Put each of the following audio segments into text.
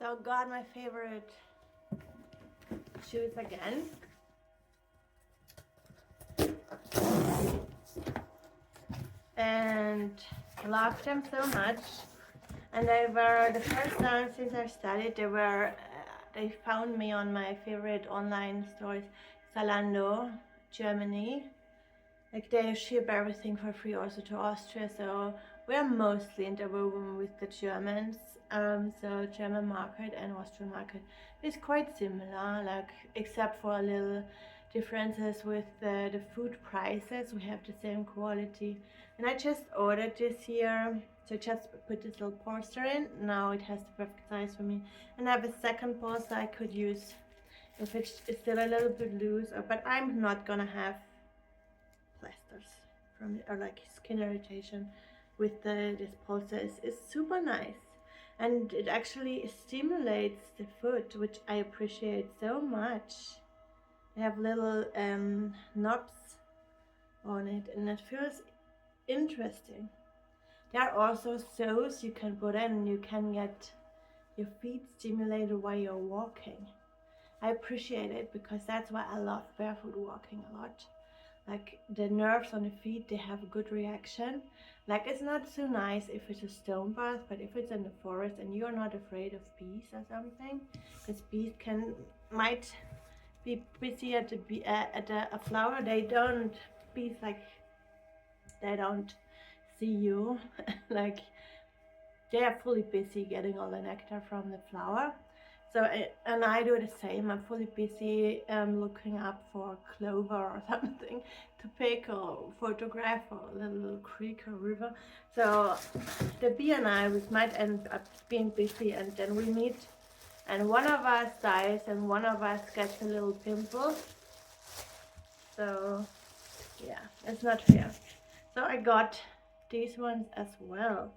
So got my favorite shoes again. And loved them so much. And they were the first time since I studied. They found me on my favorite online stores, Zalando, Germany. Like they ship everything for free also to Austria. So we're mostly interwoven with the Germans. So German market and Austrian market is quite similar, like except for a little differences with the food prices. We have the same quality. And I just ordered this here. So just put this little poster in. Now it has the perfect size for me. And I have a second poster I could use if it's still a little bit loose. But I'm not gonna have plasters from it, or like skin irritation with this poster. Is super nice. And it actually stimulates the foot, which I appreciate so much. They have little knobs on it, and it feels interesting. There are also soles you can put in, and you can get your feet stimulated while you're walking. I appreciate it because that's why I love barefoot walking a lot. Like the nerves on the feet, they have a good reaction. Like it's not so nice if it's a stone path, but if it's in the forest and you're not afraid of bees or something, because bees might be busy at a flower. Bees they don't see you. Like they are fully busy getting all the nectar from the flower. So, and I do the same. I'm fully busy looking up for clover or something to pick or photograph, or a little creek or river. So the bee and we might end up being busy, and then we meet, and one of us dies and one of us gets a little pimple. So yeah, it's not fair. So I got these ones as well.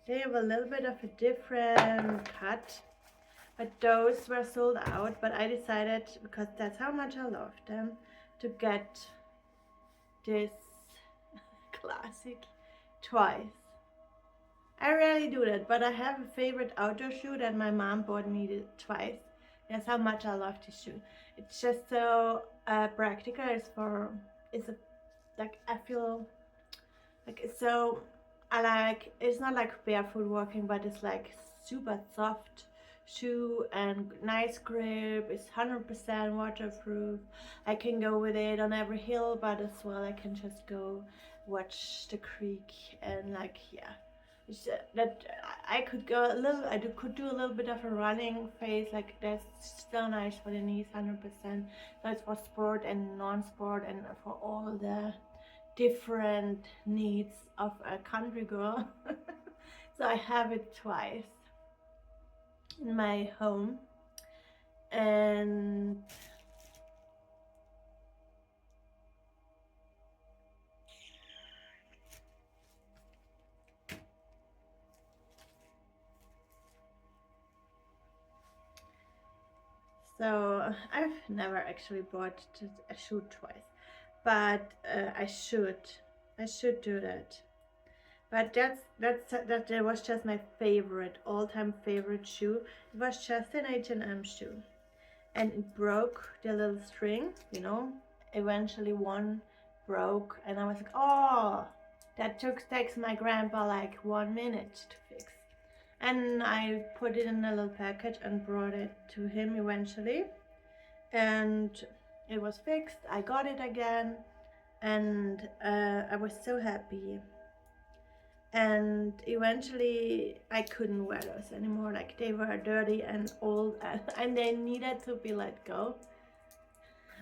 They have a little bit of a different cut. But those were sold out, but I decided, because that's how much I love them, to get this classic twice. I rarely do that, but I have a favorite outdoor shoe that my mom bought me twice. That's how much I love this shoe. It's just so practical. I feel like it's so, it's not like barefoot walking, but it's like super soft shoe and nice grip. It's 100% waterproof. I can go with it on every hill, but as well I can just go watch the creek, and it's, that I could go a little. could do a little bit of a running phase. Like that's still nice for the knees, 100%. So it's for sport and non-sport, and for all the different needs of a country girl. So I have it twice in my home, and so I've never actually bought a shoe twice, but I should do that. But that was just my favorite, all-time favorite shoe. It was just an H&M shoe, and it broke the little string, eventually one broke, and I was like, oh, that takes my grandpa like 1 minute to fix. And I put it in a little package and brought it to him eventually, and it was fixed. I got it again, and I was so happy. And eventually I couldn't wear those anymore. Like they were dirty and old, and they needed to be let go.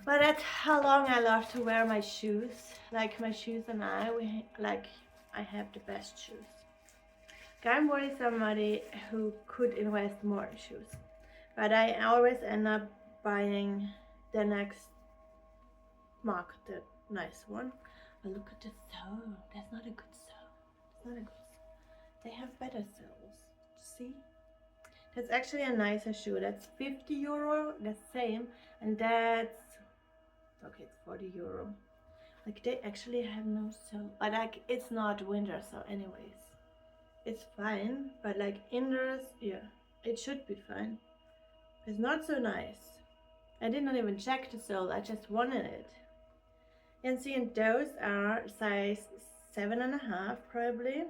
But that's how long I love to wear my shoes. Like my shoes and I have the best shoes. I'm really somebody who could invest more in shoes, but I always end up buying the next marketed nice one. But look at the sole. That's not a good sole. It's not a good sole. They have better soles. See? That's actually a nicer shoe. That's 50 euro, the same, and that's okay. It's 40 euro. Like they actually have no sole, but like it's not winter, so anyways, it's fine. But like indoors, yeah, it should be fine. It's not so nice. I did not even check the sole, I just wanted it. And see, and those are size 7.5 probably.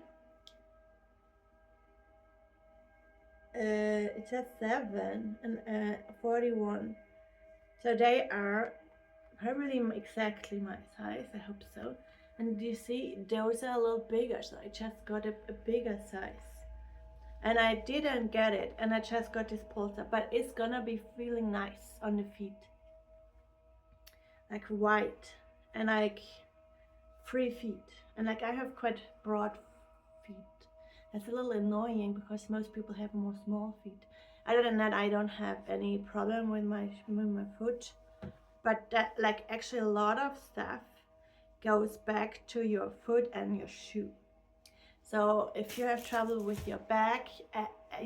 It says 7 and 41. So they are probably exactly my size, I hope so. And you see, those are a little bigger, so I just got a bigger size. And I didn't get it, and I just got this polster, but it's gonna be feeling nice on the feet. Like white, and like free feet. And like I have quite broad feet. That's a little annoying because most people have more small feet. Other than that, I don't have any problem with my foot. But that, like, actually a lot of stuff goes back to your foot and your shoe. So if you have trouble with your back,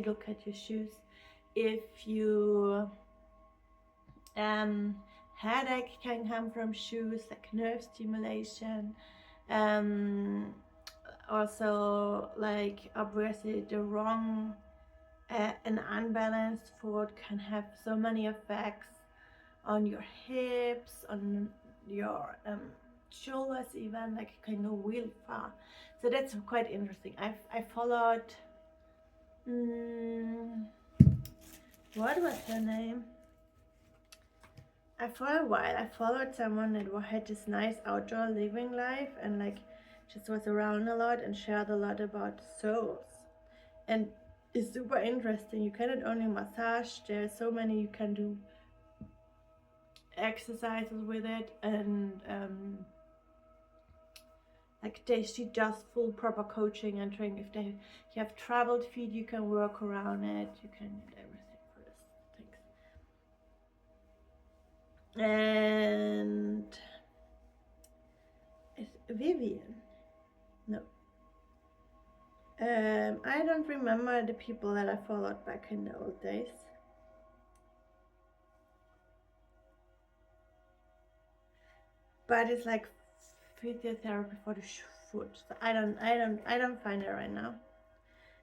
look at your shoes. If you headache can come from shoes, like nerve stimulation. Also, like obviously the wrong an unbalanced foot can have so many effects on your hips, on your shoulders even, like it can go really far. So that's quite interesting. I followed, what was her name? For a while I followed someone that had this nice outdoor living life and like just was around a lot and shared a lot about soles. And it's super interesting. You cannot only massage, there's so many you can do exercises with it, and like she does full proper coaching and training. If you have troubled feet, you can work around it, you can do everything for this things. And it's Vivian. No. I don't remember the people that I followed back in the old days. But it's like physiotherapy for the foot. So I don't find her right now.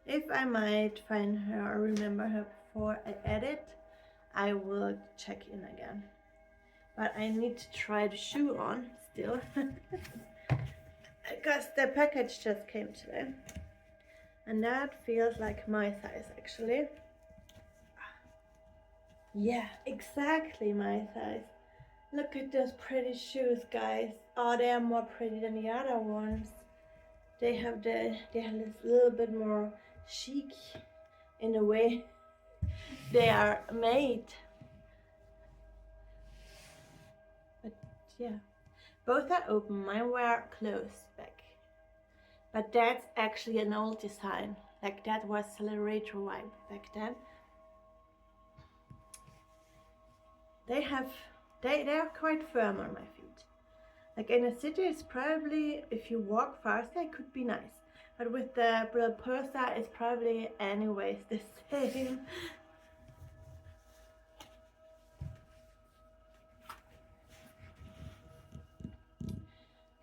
If I might find her or remember her before I edit, I will check in again. But I need to try the shoe on still. Because the package just came today. And that feels like my size actually. Yeah, exactly my size. Look at those pretty shoes, guys. Oh, they are more pretty than the other ones. They have this little bit more chic in the way they are made. But yeah, both are open. Mine were closed back. But that's actually an old design. Like that was a little retro vibe back then. They are quite firm on my feet. Like in a city, it's probably, if you walk faster, it could be nice. But with the Pursa, it's probably anyways the same.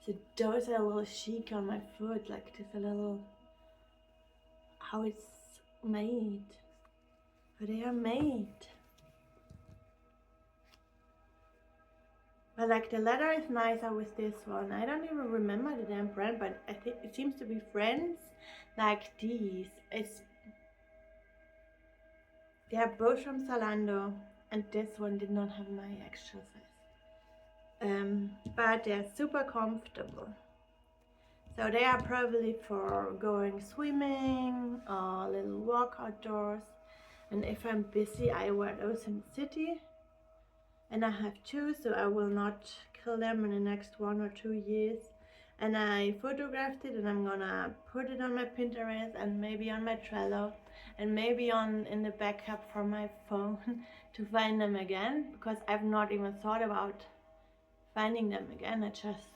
So those are a little chic on my foot, like just a little, how it's made. How they are made. But like the leather is nicer with this one. I don't even remember the damn brand, but I think it seems to be Friends like these. They are both from Zalando, and this one did not have my actual size. But they're super comfortable. So they are probably for going swimming or a little walk outdoors. And if I'm busy, I wear those in the city. And I have two, so I will not kill them in the next 1 or 2 years. And I photographed it, and I'm gonna put it on my Pinterest and maybe on my Trello and maybe in the backup from my phone to find them again, because I've not even thought about finding them again. I just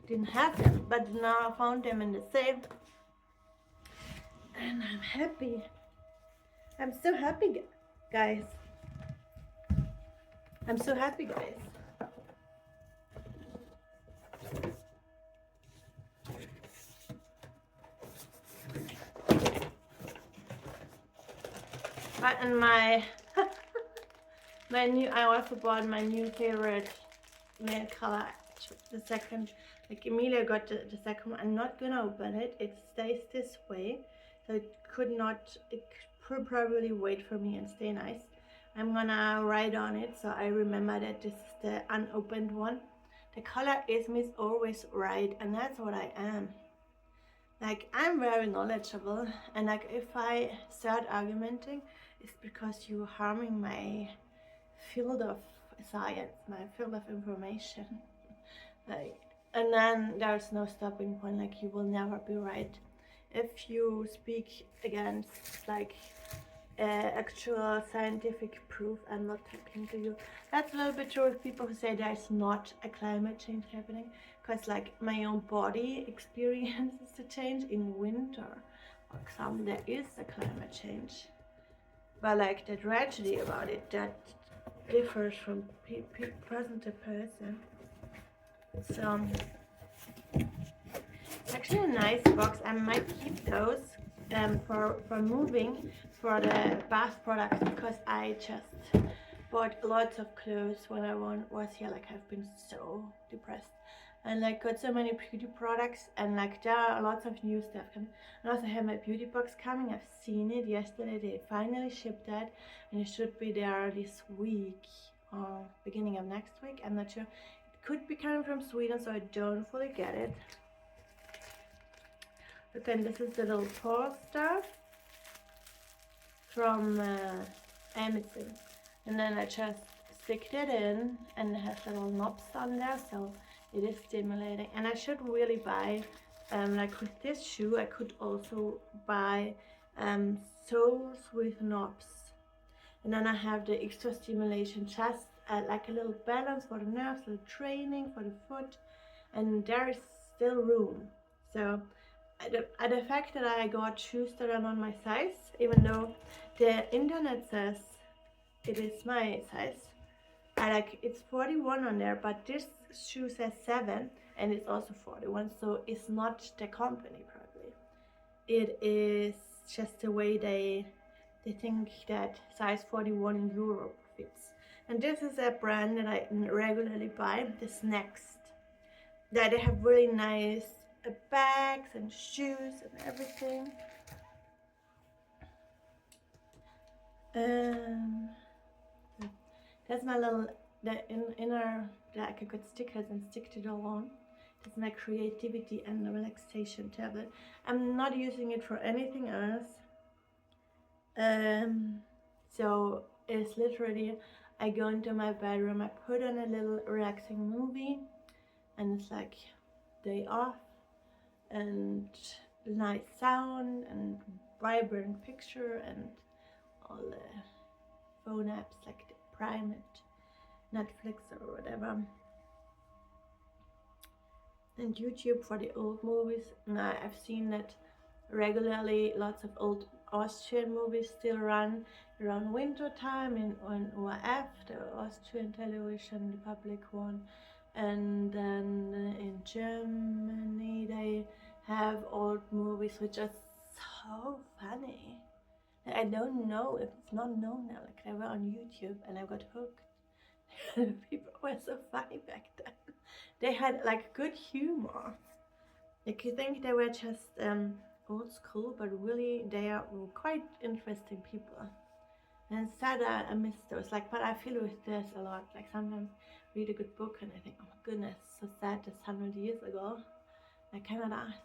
didn't have them, but now I found them in the same, and I'm happy. I'm so happy, guys. I'm so happy, guys. But in my my new, I also bought my new favorite nail color. The second, like Emilia got the second one. I'm not gonna open it. It stays this way, so it could not. It could probably wait for me and stay nice. I'm gonna write on it so I remember that this is the unopened one. The color is Miss Always Right, and that's what I am. Like, I'm very knowledgeable, and like if I start argumenting, it's because you're harming my field of science, my field of information. Like, and then there's no stopping point. Like, you will never be right if you speak against like actual scientific proof. I'm not talking to you. That's a little bit true with people who say there's not a climate change happening, because like my own body experiences the change in winter. For example, there is a climate change, but like the tragedy about it, that differs from person to person. So it's actually a nice box. I might keep those for moving, for the bath products, because I just bought lots of clothes when I was here. Like, I've been so depressed, and like got so many beauty products, and like there are lots of new stuff coming. And also I have my beauty box coming. I've seen it yesterday. They finally shipped that, and it should be there this week or beginning of next week. I'm not sure. It could be coming from Sweden, so I don't fully get it. Okay, and this is the little paw stuff from Amazon, and then I just stick it in, and it has little knobs on there, so it is stimulating. And I should really buy, like with this shoe, I could also buy soles with knobs, and then I have the extra stimulation, just like a little balance for the nerves, a little training for the foot, and there is still room. So the fact that I got shoes that are not my size, even though the internet says it is my size, it's 41 on there, but this shoe says 7 and it's also 41, so it's not the company probably. It is just the way they think that size 41 in Europe fits. And this is a brand that I regularly buy, this Next. That they have really nice bags and shoes and everything. That's my little inner, that I could get stickers and stick it all on. That's my creativity and relaxation tablet. I'm not using it for anything else. So it's literally, I go into my bedroom, I put on a little relaxing movie, and it's like day off, and nice sound and vibrant picture, and all the phone apps like the Prime and Netflix or whatever, and YouTube for the old movies. Now I've seen that regularly lots of old Austrian movies still run around winter time on ORF, the Austrian television, the public one. And then in Germany they have old movies which are so funny. I don't know if it's not known now. Like, they were on YouTube and I got hooked. People were so funny back then. They had like good humor. Like, you think they were just old school, but really they are quite interesting people. And sad, I miss those. Like, but I feel with this a lot. Like, sometimes read a good book and I think, oh my goodness, so sad, that's 100 years ago. I cannot ask.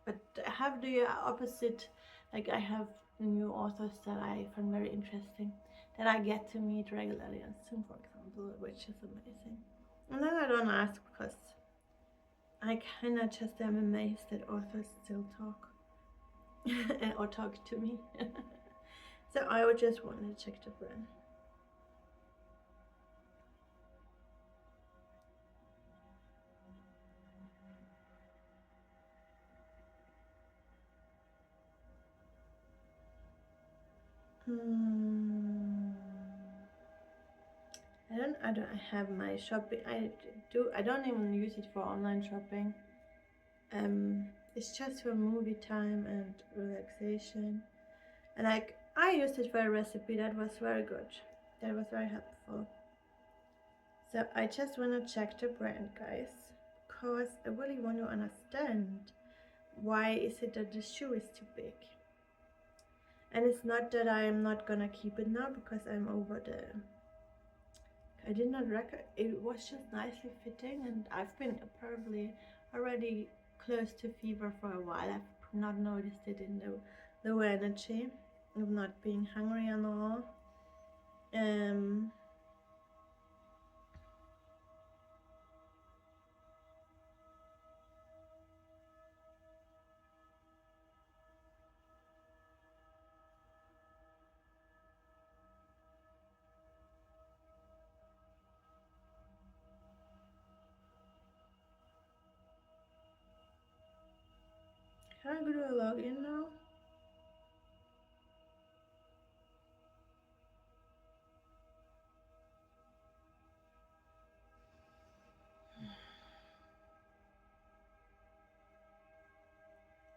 But I have the opposite. Like, I have new authors that I find very interesting, that I get to meet regularly on Zoom, for example, which is amazing. And then I don't ask, because I kind of just am amazed that authors still talk or talk to me. So I would just want to check the brand. I don't have my shopping. I don't even use it for online shopping. It's just for movie time and relaxation. And like, I used it for a recipe that was very good. That was very helpful. So I just want to check the brand, guys, because I really want to understand why is it that the shoe is too big. And it's not that I am not gonna keep it now because I'm over the... I did not record. It was just nicely fitting, and I've been probably already close to fever for a while. I've not noticed it in the low energy of not being hungry and all. Can I go to a login now?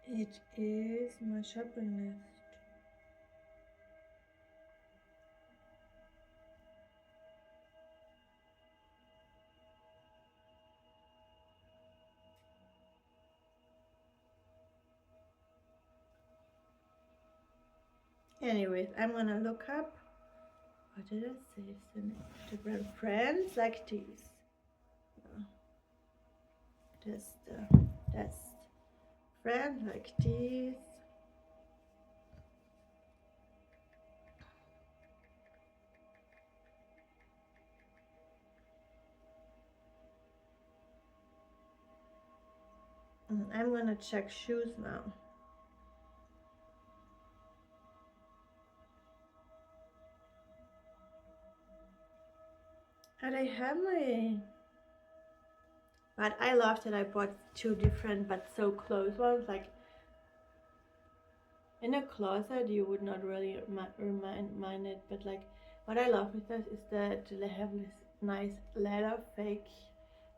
It is my shopping list. Anyways, I'm gonna look up. What did I say? The brand Friends Like These. That's Friends Like These. I'm gonna check shoes now. And I have my... But I love that I bought two different but so close ones. Like in a closet you would not really mind it, but like what I love with this is that they have this nice leather fake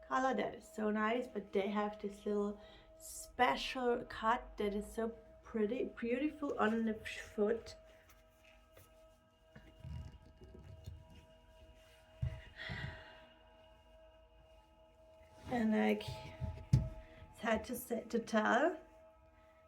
color that is so nice, but they have this little special cut that is so pretty, beautiful on the foot. And like, it's hard to tell,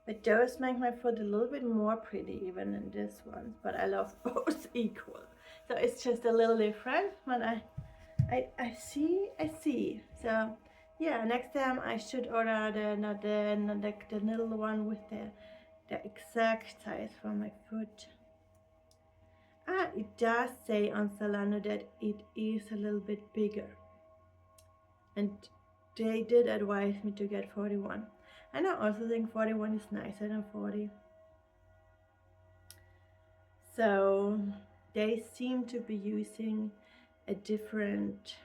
but those make my foot a little bit more pretty even than this one. But I love both equal, so it's just a little different. But I see. So yeah, next time I should order the little one with the exact size for my foot. It does say on Zalando that it is a little bit bigger, and they did advise me to get 41, and I also think 41 is nicer than 40. So they seem to be using a different,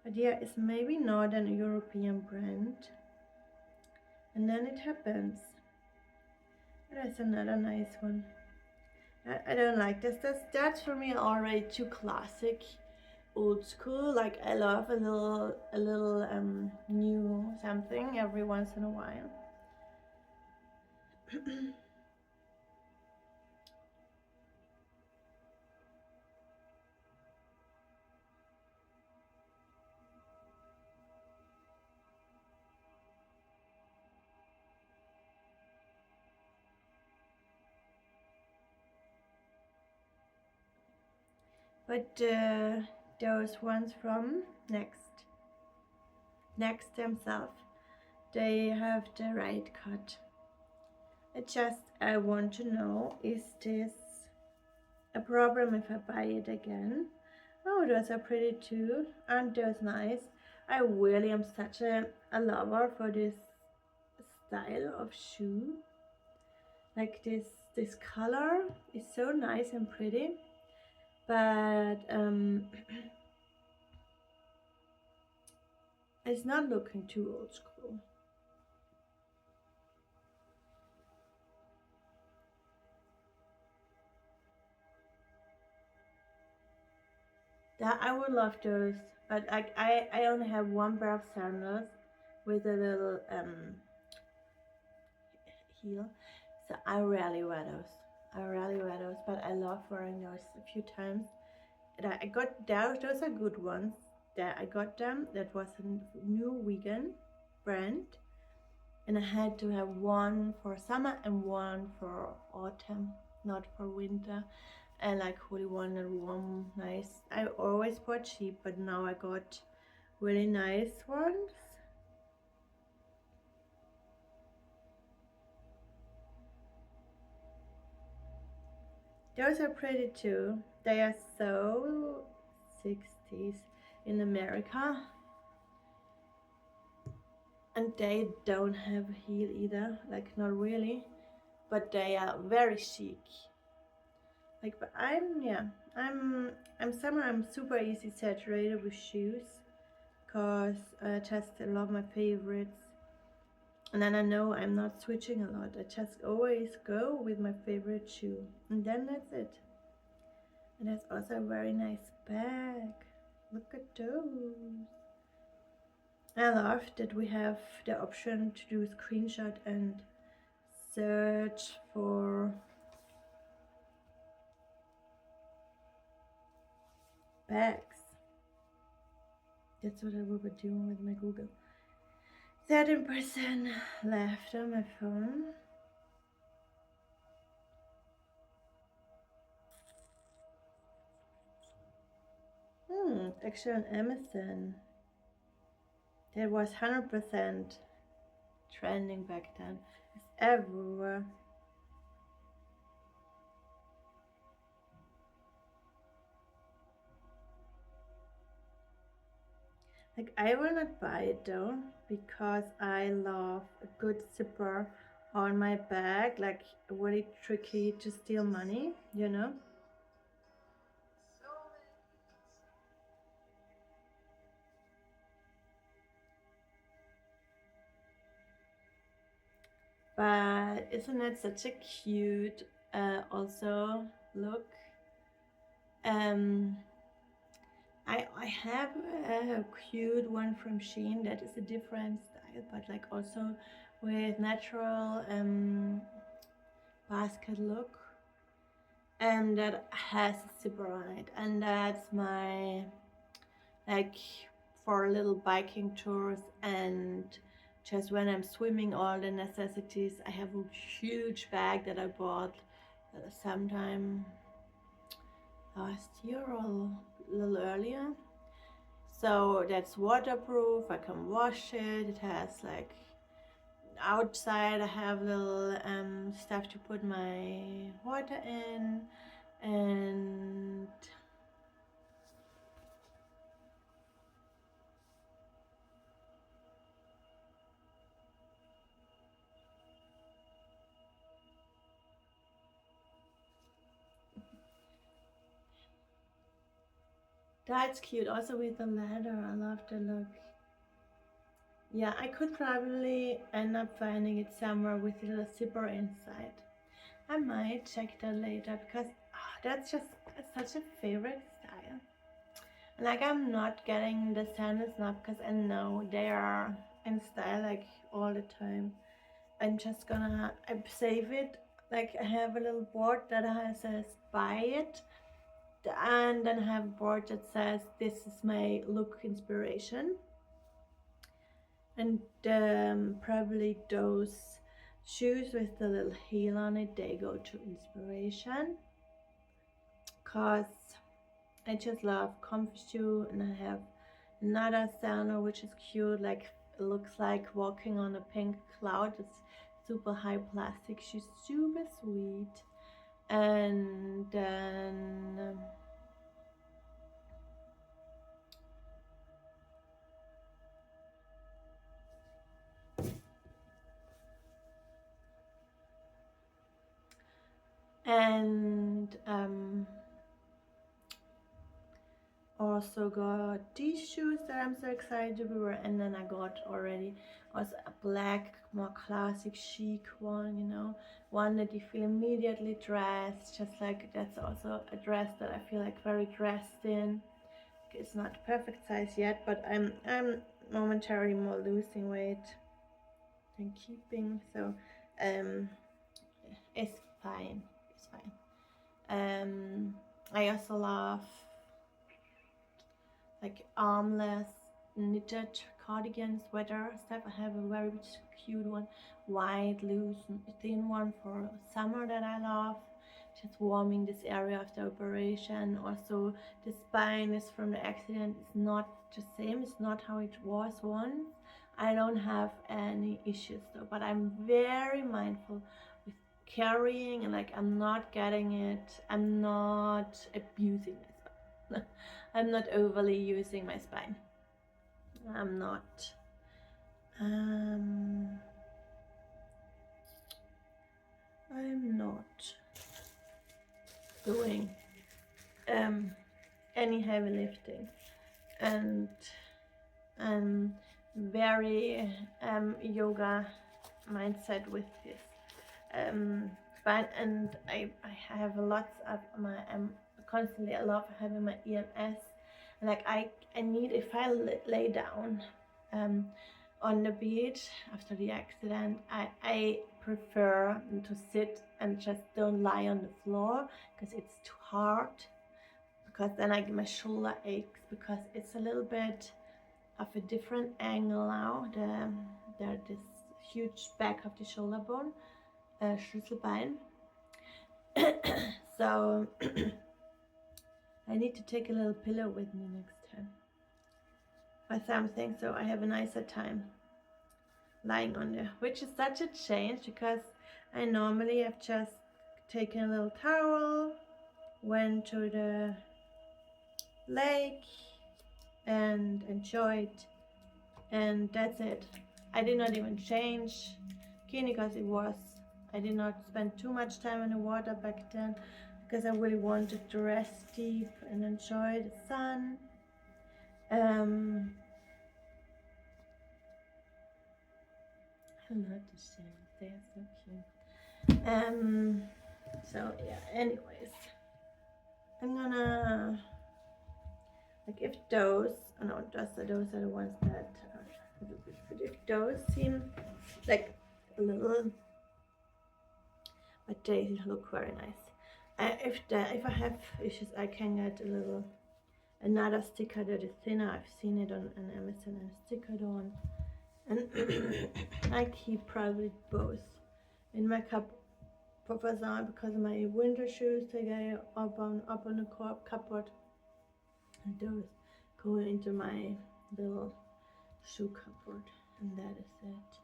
but yeah, it's maybe not an European brand. And then it happens. That's another nice one. I don't like this. That's for me already too classic, old school. Like I love a little new something every once in a while. But those ones from Next themselves, they have the right cut. I want to know, is this a problem if I buy it again? Oh, those are pretty too. Aren't those nice? I really am such a lover for this style of shoe. Like this color is so nice and pretty, but it's not looking too old school. That I would love those, but I only have one pair of sandals with a little heel, so I rarely wear those. I rarely wear those, but I love wearing those a few times. And I got those are good ones. That I got them. That was a new vegan brand, and I had to have one for summer and one for autumn, not for winter. And like really wanted warm, nice. I always bought cheap, but now I got really nice ones. Those are pretty too. They are so 60s in America. And they don't have a heel either, like not really, but they are very chic. Like, but I'm super easy saturated with shoes, cause I just love my favorites. And then I know I'm not switching a lot. I just always go with my favorite shoe, and then that's it. And that's also a very nice bag. Look at those. I love that we have the option to do screenshot and search for bags. That's what I will be doing with my Google. 13% left on my phone. Actually on Amazon. That was 100% trending back then. It's everywhere. Like, I will not buy it though, because I love a good zipper on my bag, like really tricky to steal money, you know? But isn't it such a cute also look? Um, I have a cute one from Shein that is a different style, but like also with natural basket look, and that has a zipper on it, and that's my like for little biking tours and just when I'm swimming all the necessities. I have a huge bag that I bought sometime last year or a little earlier. So that's waterproof, I can wash it. It has like outside I have little stuff to put my water in, and that's cute. Also with the leather, I love the look. Yeah, I could probably end up finding it somewhere with a little zipper inside. I might check that later because that's just such a favorite style. Like, I'm not getting the sandals now because I know they are in style like all the time. I'm just gonna I save it. Like, I have a little board that says buy it, and then I have a board that says this is my look inspiration, and probably those shoes with the little heel on it, they go to inspiration, cause I just love comfy shoe. And I have another sandal which is cute, like it looks like walking on a pink cloud. It's super high plastic. She's super sweet. And then and also got these shoes that I'm so excited to wear. And then I got already also a black, more classic chic one, you know, one that you feel immediately dressed, just like that's also a dress that I feel like very dressed in. It's not perfect size yet, but I'm momentarily more losing weight than keeping, so it's fine. It's fine. I also love like armless knitted cardigan sweater stuff. I have a very cute one, white, loose, thin one for summer that I love. Just warming this area after operation. Also, the spine is from the accident. It's not the same. It's not how it was once. I don't have any issues though, but I'm very mindful with carrying, and like I'm not getting it. I'm not abusing my spine. I'm not overly using my spine. I'm not. I'm not doing any heavy lifting, and I'm very yoga mindset with this spine, and I have lots of my constantly, I love having my EMS. Like I need, if I lay down on the beach after the accident, I prefer to sit and just don't lie on the floor because it's too hard, because then my shoulder aches, because it's a little bit of a different angle now. There's this huge back of the shoulder bone, Schlüsselbein. So I need to take a little pillow with me next time or something, so I have a nicer time lying on there, which is such a change because I normally have just taken a little towel, went to the lake and enjoyed, and that's it. I did not even change because I did not spend too much time in the water back then, because I really wanted to rest deep and enjoy the sun. I love the shells, they are so cute. So yeah, anyways, I'm gonna, like, if those are the ones that but if those seem like a little, but they look very nice. If I have issues, I can get another sticker that is thinner. I've seen it on Amazon, and sticker it on, and I keep probably both in my cup professor, because my winter shoes they go up on the cupboard, and those go into my little shoe cupboard, and that is it.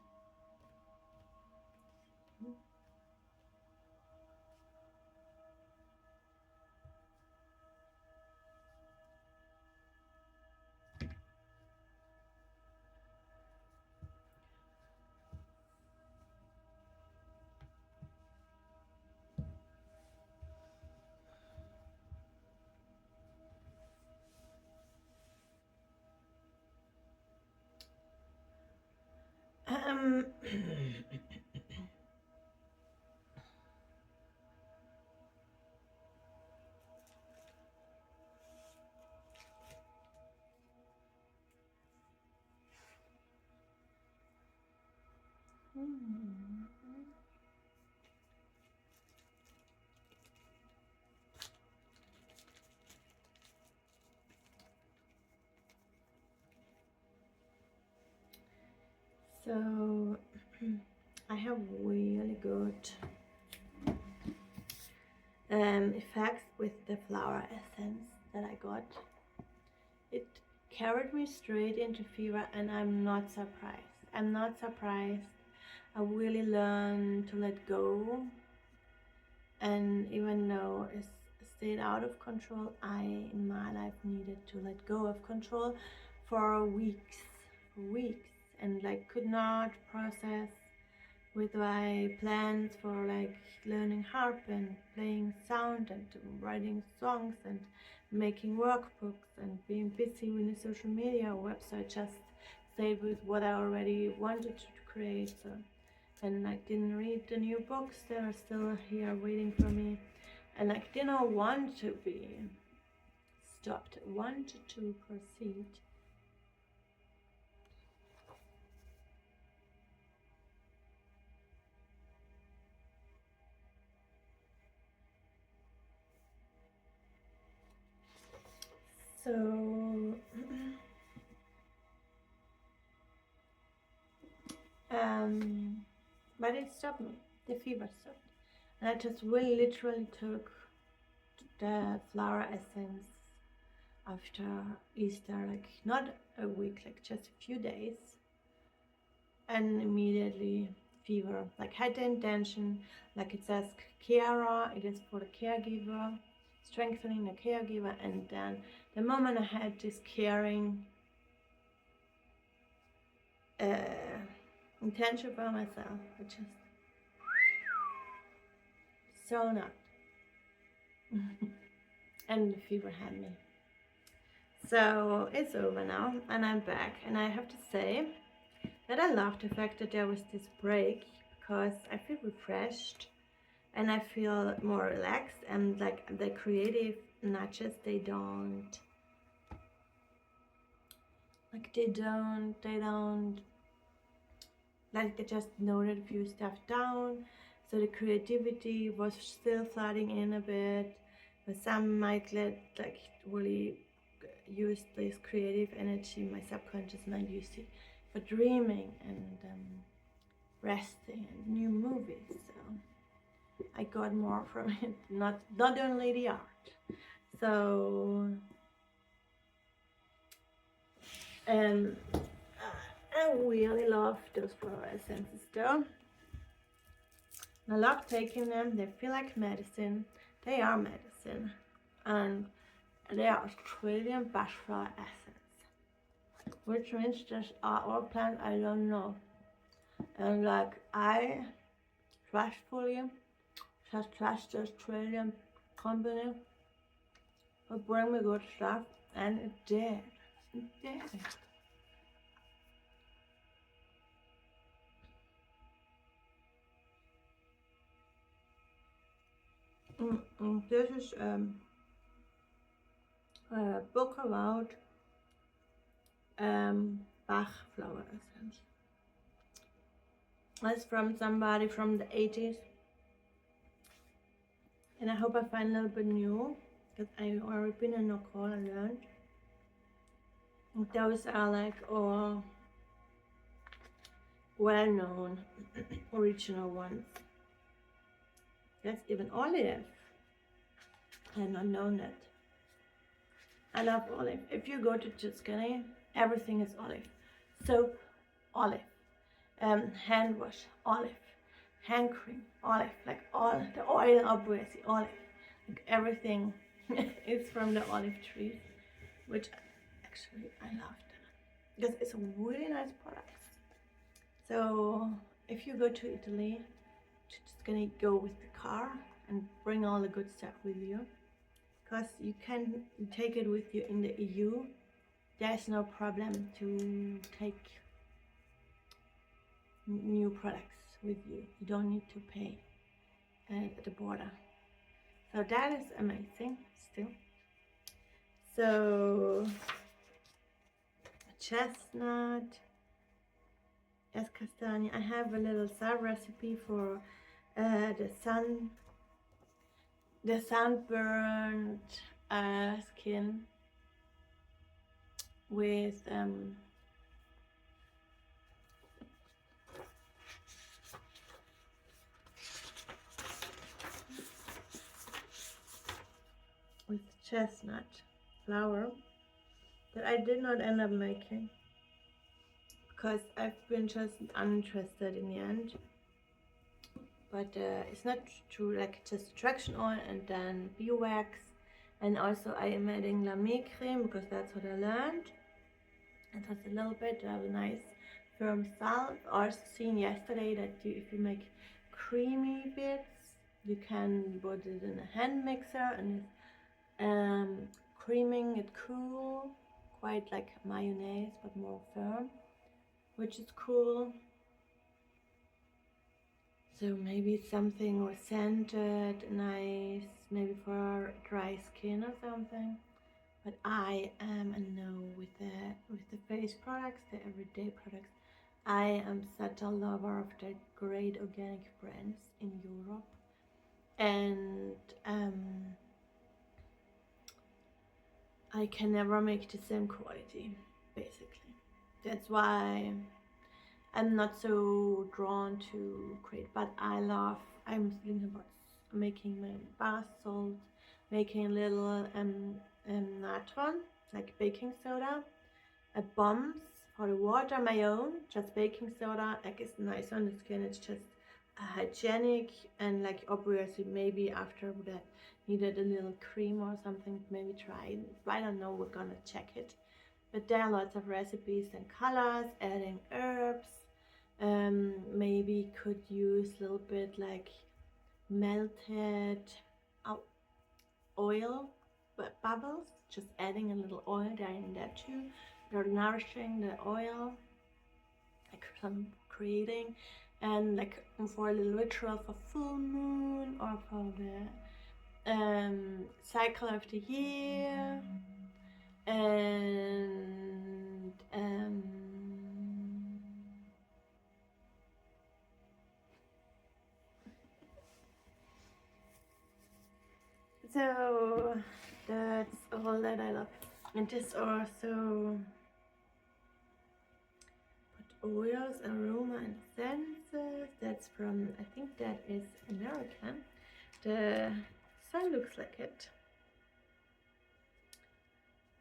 So I have really good effects with the flower essence that I got. It carried me straight into fever, and I'm not surprised. I really learned to let go, and even though it stayed out of control, I in my life needed to let go of control for weeks, and like could not process with my plans for like learning harp and playing sound and writing songs and making workbooks and being busy with the social media website. Just stayed with what I already wanted to create. So, and I didn't read the new books that are still here waiting for me, and I didn't want to be stopped. I wanted to proceed. So but it stopped me. The fever stopped. And I just really literally took the flower essence after Easter, like not a week, like just a few days, and immediately fever. Like had the intention, like it says Chiara, it is for the caregiver, strengthening the caregiver, and then the moment I had this caring intention for myself, I just so not. And the fever had me. So it's over now, and I'm back, and I have to say that I love the fact that there was this break, because I feel refreshed and I feel more relaxed, and like the creative nudges, they don't like they don't like they just noted a few stuff down, so the creativity was still flooding in a bit, but some might let like really use this creative energy, my subconscious mind used it for dreaming and resting and new movies. So I got more from it, not only the art. So I really love those flower essences though. I love taking them. They feel like medicine. They are medicine, and they are Australian bushflower essence, which means just are all plants I don't know. And like I trustfully just trust the Australian company to bring me good stuff, and it did. It did. This is a book about Bach flower essence. It's from somebody from the 80s, and I hope I find a little bit new, because I already been in Nicole and learned. And those are like all well-known original ones. That's even olive. I had not known that. I love olive. If you go to Tuscany, everything is olive. Soap, olive. Hand wash, olive. Hand cream, olive. Like all the oil, obviously, olive. Like everything is from the olive trees, which actually I love that, because it's a really nice product. So if you go to Italy, you're just gonna go with the car and bring all the good stuff with you, because you can take it with you in the EU. There's no problem to take new products with you. You don't need to pay at the border. So that is amazing still. So chestnut, as castagna. I have a little side recipe for the sunburned skin with chestnut flour that I did not end up making, because I've been just uninterested in the end. But it's not true, like just traction oil and then beeswax, and also I am adding Lamy cream, because that's what I learned. And just a little bit to have a nice firm salt. Also seen yesterday that if you make creamy bits, you can put it in a hand mixer and creaming it cool, quite like mayonnaise but more firm, which is cool. So maybe something was scented, nice, maybe for dry skin or something. But I am a no with the face products, the everyday products. I am such a lover of the great organic brands in Europe, and I can never make the same quality, basically. That's why I'm not so drawn to create, but I'm thinking about making my bath salt, making little natron, like baking soda, bombs for the water, my own, just baking soda, like it's nice on the skin, it's just hygienic, and like obviously maybe after that needed a little cream or something, maybe try it. I don't know, we're gonna check it. But there are lots of recipes and colors, adding herbs, maybe could use a little bit like melted oil bubbles, just adding a little oil there in there too. They're nourishing the oil, like some creating, and like for a little ritual for full moon or for the cycle of the year, and so that's all that I love. And this also put oils, aroma, and senses. That's from, I think that is American. The sign looks like it.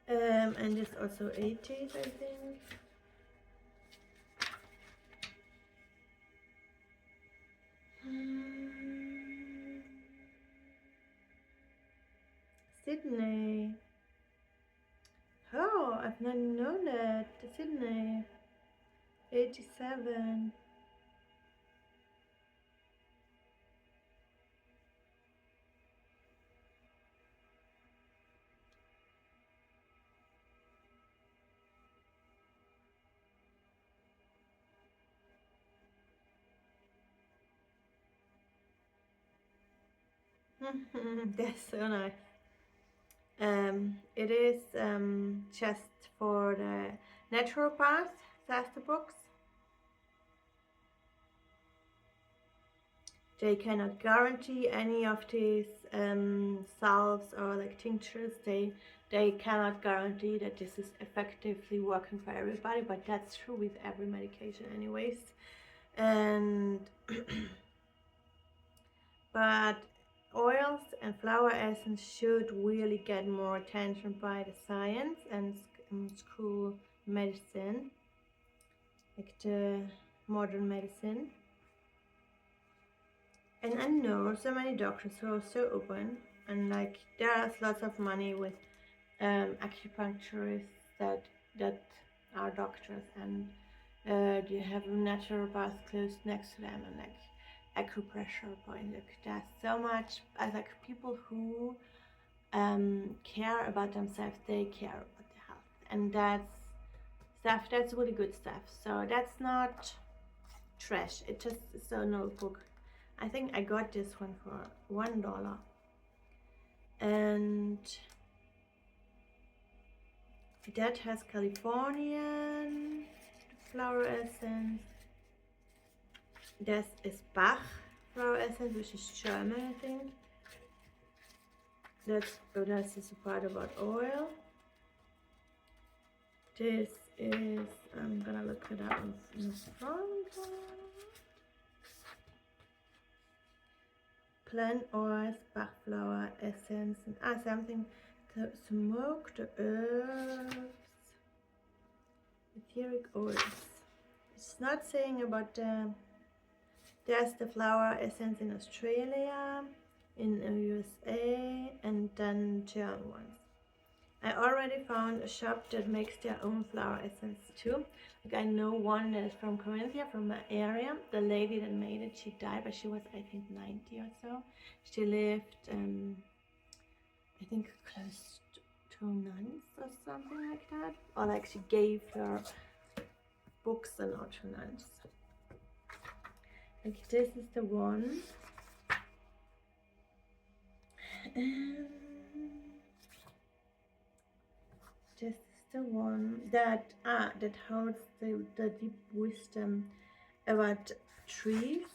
And it's also 80s, I think. Sydney. Oh, I've not known that. Sydney. 87. That's so nice. It is just for the naturopath, says the books. They cannot guarantee any of these salves or like tinctures. They cannot guarantee that this is effectively working for everybody, but that's true with every medication anyways. And but oils and flower essence should really get more attention by the science and school medicine, like the modern medicine. And I know so many doctors who are so open, and like there's lots of money with acupuncturists that are doctors, and you have naturopaths close next to them, and like acupressure point. Like there's so much. I like people who care about themselves. They care about their health, and that's stuff. That's really good stuff. So that's not trash. It just is a notebook. I think I got this one for $1, and that has Californian flower essence. This is Bach flower essence, which is German, I think. That's is a part about oil. This is, I'm gonna look it up in the front. Plant oils, Bach flower essence, and something to smoke the herbs, etheric oils. It's not saying about there's the flower essence in Australia, in the USA, and then German ones. I already found a shop that makes their own flower essence too. Like I know one that is from Corinthia, from my area. The lady that made it, she died, but she was I think 90 or so. She lived, I think close to nuns or something like that. Or like she gave her books and all to nuns. Like this is the one. This is the one that holds the deep wisdom about trees,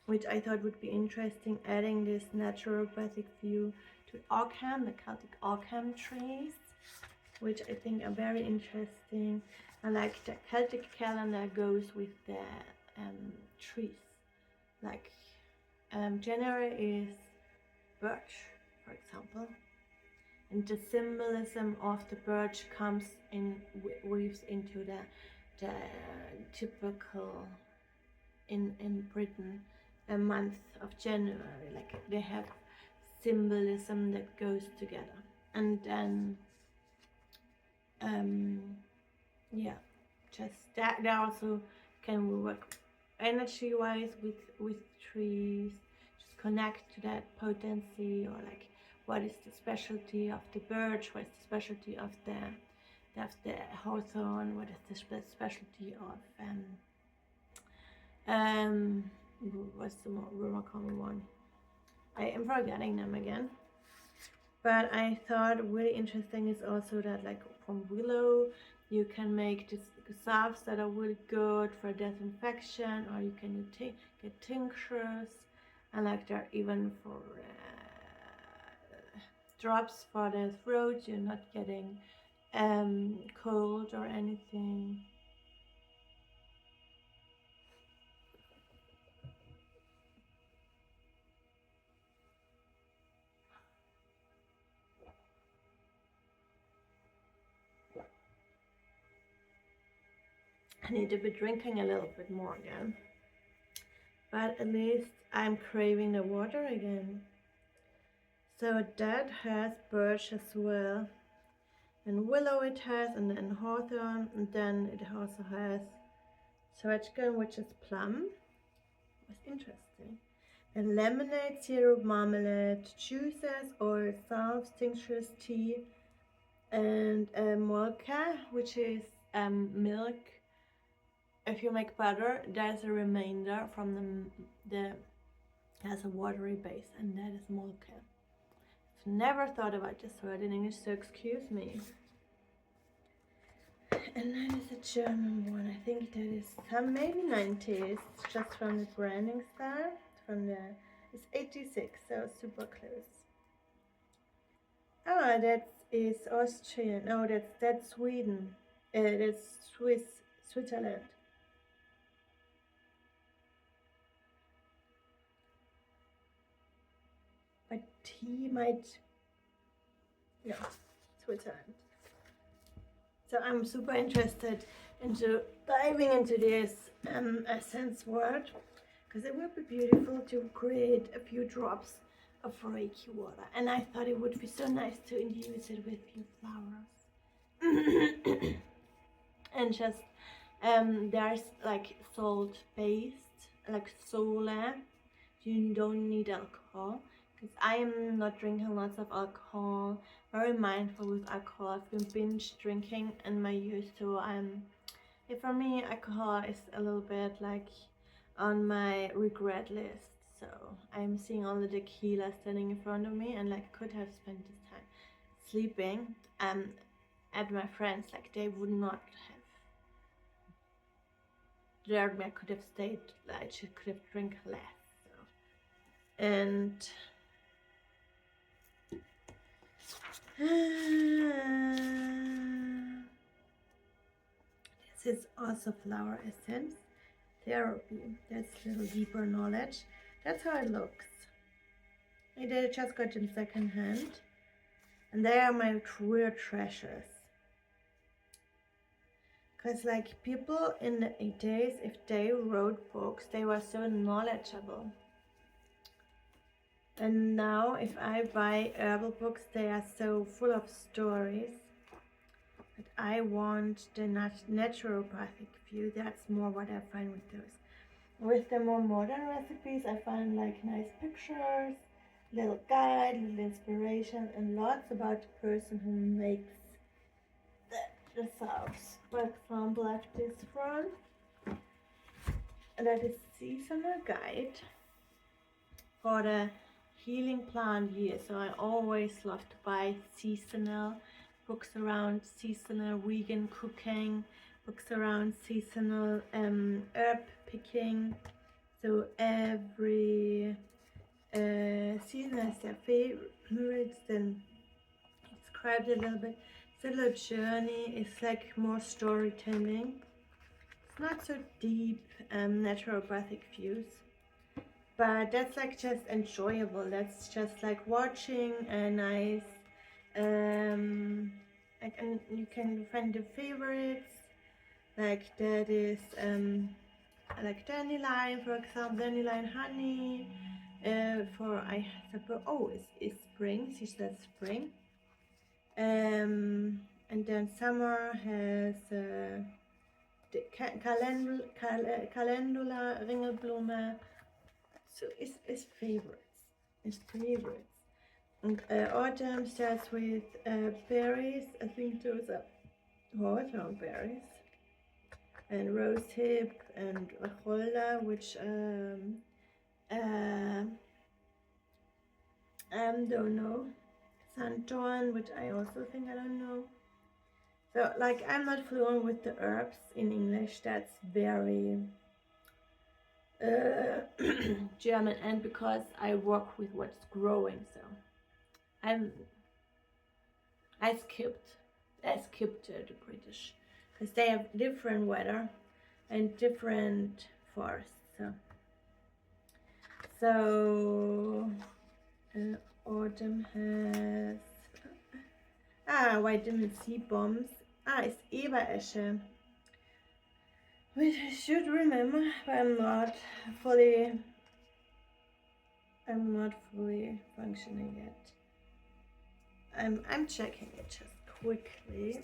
which I thought would be interesting, adding this naturopathic view to Ockham, the Celtic Ockham trees. which I think are very interesting. I like the Celtic calendar goes with the trees. Like January is birch, for example, and the symbolism of the birch comes in, weaves into the typical in Britain a month of January. Like they have symbolism that goes together, and then yeah, just that also can work energy wise with trees, just connect to that potency, or like what is the specialty of the birch, what is the specialty of the hawthorn, what is the specialty of what's the more common one? I am forgetting them again. But I thought really interesting is also that like from willow you can make this salves that are really good for disinfection, or you can get tinctures, and like they're even for drops for the throat. You're not getting cold or anything. I need to be drinking a little bit more again, but at least I'm craving the water again. So that has birch as well, and willow it has, and then hawthorn, and then it also has Zwetschgen, which is plum. That's interesting. And lemonade, syrup, marmalade, juices, oil, salves, tinctures, tea, and molka, which is milk. If you make butter, there's a remainder from the has a watery base, and that is molka. I've never thought about this word in English, so excuse me. And that is a German one. I think that is some maybe 90s, just from the branding style. It's 86, so super close. Oh, that is Austrian. No, that's Sweden. That's Switzerland. But he might, no, Switzerland. So I'm super interested into diving into this essence world, because it would be beautiful to create a few drops of Reiki water, and I thought it would be so nice to infuse it with few flowers. And just there's like salt based, like sola. You don't need alcohol, because I am not drinking lots of alcohol, very mindful with alcohol. I've been binge drinking in my youth, so for me alcohol is a little bit like on my regret list. So I'm seeing all the tequila standing in front of me, and like could have spent this time sleeping at my friends. Like they would not have dared me. I could have stayed, like she could have drank less. So. And this is also flower essence therapy. That's a little deeper knowledge. That's how it looks. I just got them second hand, and they are my true treasures. Because like people in the 80s, if they wrote books, they were so knowledgeable. And now if I buy herbal books, they are so full of stories. But I want the naturopathic view. That's more what I find with those. With the more modern recipes, I find like nice pictures, little guide, little inspiration, and lots about the person who makes the sauce. For example, I have this one, and that is seasonal guide for the healing plant year. So I always love to buy seasonal books around seasonal vegan cooking, books around seasonal herb picking. So every season has their favorites, then described a little bit. It's a little journey. It's like more storytelling. It's not so deep naturopathic views, but that's like just enjoyable. That's just like watching a nice like, and you can find the favorites, like that is like dandelion, for example, dandelion honey. For I suppose, oh, it's spring. She said spring. And then summer has the calendula, ringelblume. So it's favorites. It's favorites. And autumn starts with berries. I think those are autumn berries. And rosehip and wacholder, which don't know. Sanddorn, which I also think I don't know. So like I'm not fluent with the herbs in English. That's very German, and because I work with what's growing, so I skipped the British because they have different weather and different forests. So autumn has vitamin C bombs. It's Eberesche, which I should remember, but I'm not fully functioning yet. I'm checking it just quickly.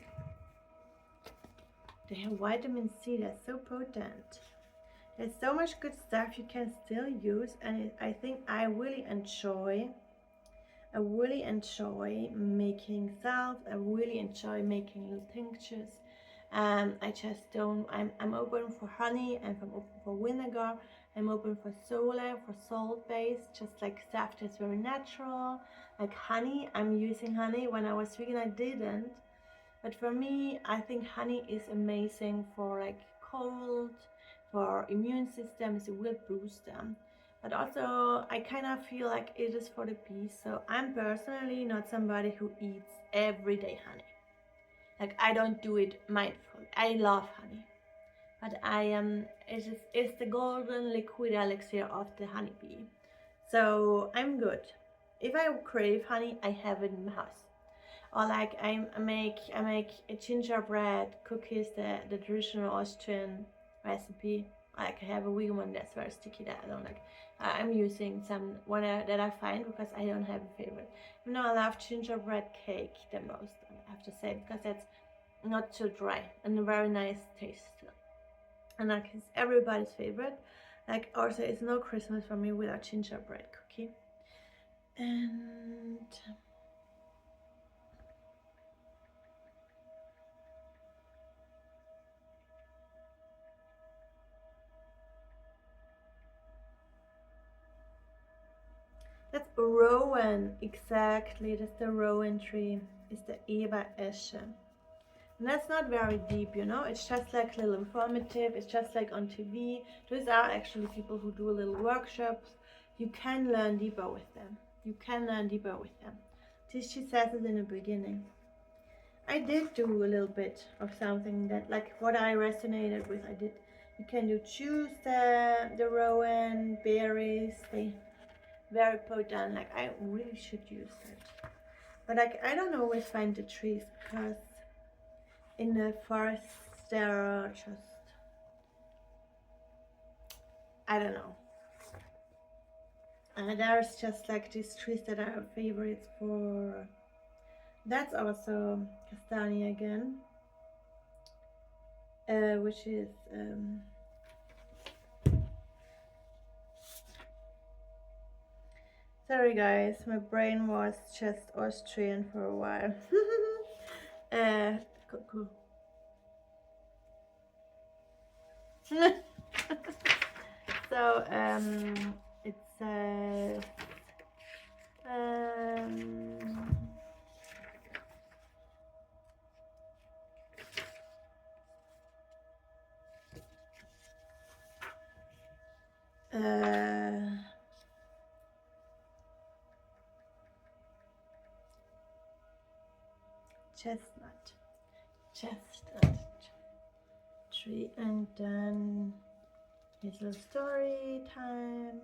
They have vitamin C. That's so potent. There's so much good stuff you can still use, and I think I really enjoy making salves. I really enjoy making little tinctures. I just don't. I'm open for honey. I'm open for vinegar. I'm open for solar, for salt based, just like stuff that's very natural. Like honey, I'm using honey. When I was vegan, I didn't. But for me, I think honey is amazing for like cold, for immune system. It's a real booster. But also, I kind of feel like it is for the bees. So I'm personally not somebody who eats everyday honey. Like I don't do it mindfully. I love honey, but I am. It's the golden liquid elixir of the honeybee. So I'm good. If I crave honey, I have it in my house. Or like I make a gingerbread cookies, the traditional Austrian recipe. Like I have a vegan one that's very sticky that I don't like. I'm using some one that I find because I don't have a favorite. You know, I love gingerbread cake the most, I have to say, because that's not so dry and a very nice taste. And like it's everybody's favorite. Like also, it's no Christmas for me without gingerbread cookie. And that's rowan, exactly. That's the rowan tree. It's the Eberesche. And that's not very deep, you know. It's just like a little informative. It's just like on TV. Those are actually people who do little workshops. You can learn deeper with them. This she says it in the beginning. I did do a little bit of something that, like, what I resonated with. I did. You can do choose the rowan berries. They very potent. Like I really should use it, but like I don't always find the trees because in the forest there are just, I don't know. There's just like these trees that are favorites for. That's also Castania again, which is sorry guys, my brain was just Austrian for a while. Cool. So it says chestnut tree. And then his little story time.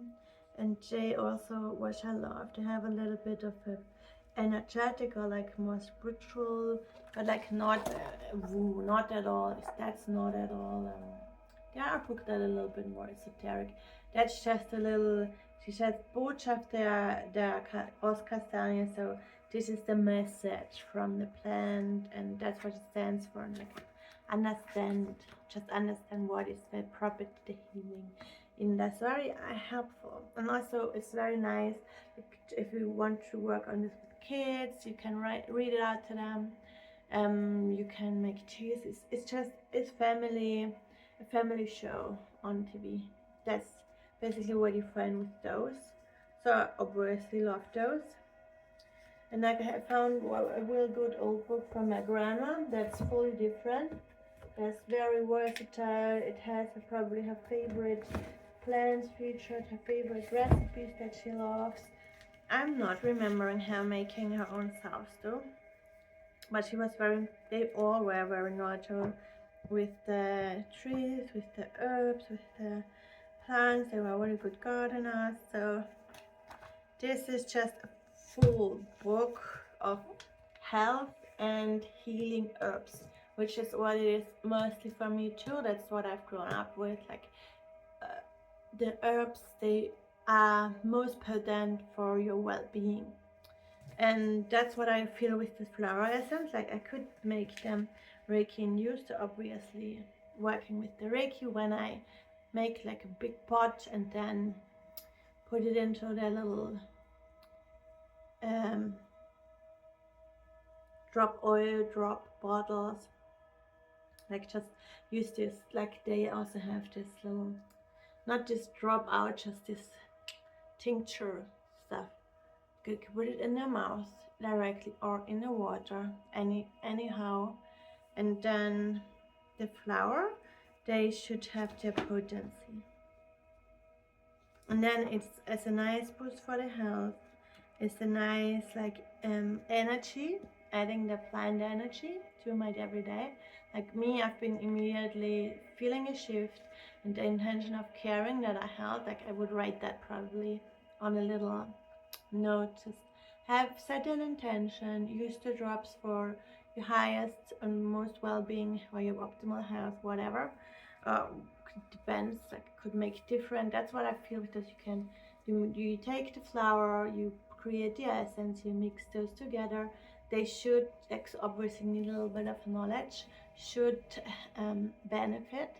And Jay also, which I love, to have a little bit of a energetic or like more spiritual, but like not woo, not at all. That's not at all. There are books that are a little bit more esoteric. That's just a little. She says Botschaft der Rosskastanie. So this is the message from the plant, and that's what it stands for. Like just understand what is the property, the healing. And that's very helpful, and also it's very nice if you want to work on this with kids. You can read it out to them. You can make teas. It's a family show on TV. That's basically what you find with those. So I obviously love those. And I found a real good old book from my grandma that's fully different. That's very versatile. It has probably her favorite plants featured, her favorite recipes that she loves. I'm not remembering her making her own sauce though, but they all were very natural with the trees, with the herbs, with the plants. They were really good gardeners. So this is just a full book of health and healing herbs, which is what it is mostly for me too. That's what I've grown up with. Like the herbs, they are most potent for your well-being, and that's what I feel with this flower essence. Like I could make them Reiki induced, obviously working with the Reiki when I make like a big pot and then put it into their little drop bottles. Like just use this, like they also have this little, not this drop out, just this tincture stuff. You can put it in their mouth directly or in the water, anyhow. And then the flower, they should have their potency. And then it's a nice boost for the health. It's a nice like energy, adding the plant energy to my everyday. Like me, I've been immediately feeling a shift, and the intention of caring that I held, like I would write that probably on a little note. Just set an intention, use the drops for your highest and most well-being or your optimal health, whatever. Depends, like could make different. That's what I feel, because you take the flower, you create the essence, you mix those together. They should, obviously need a little bit of knowledge, should benefit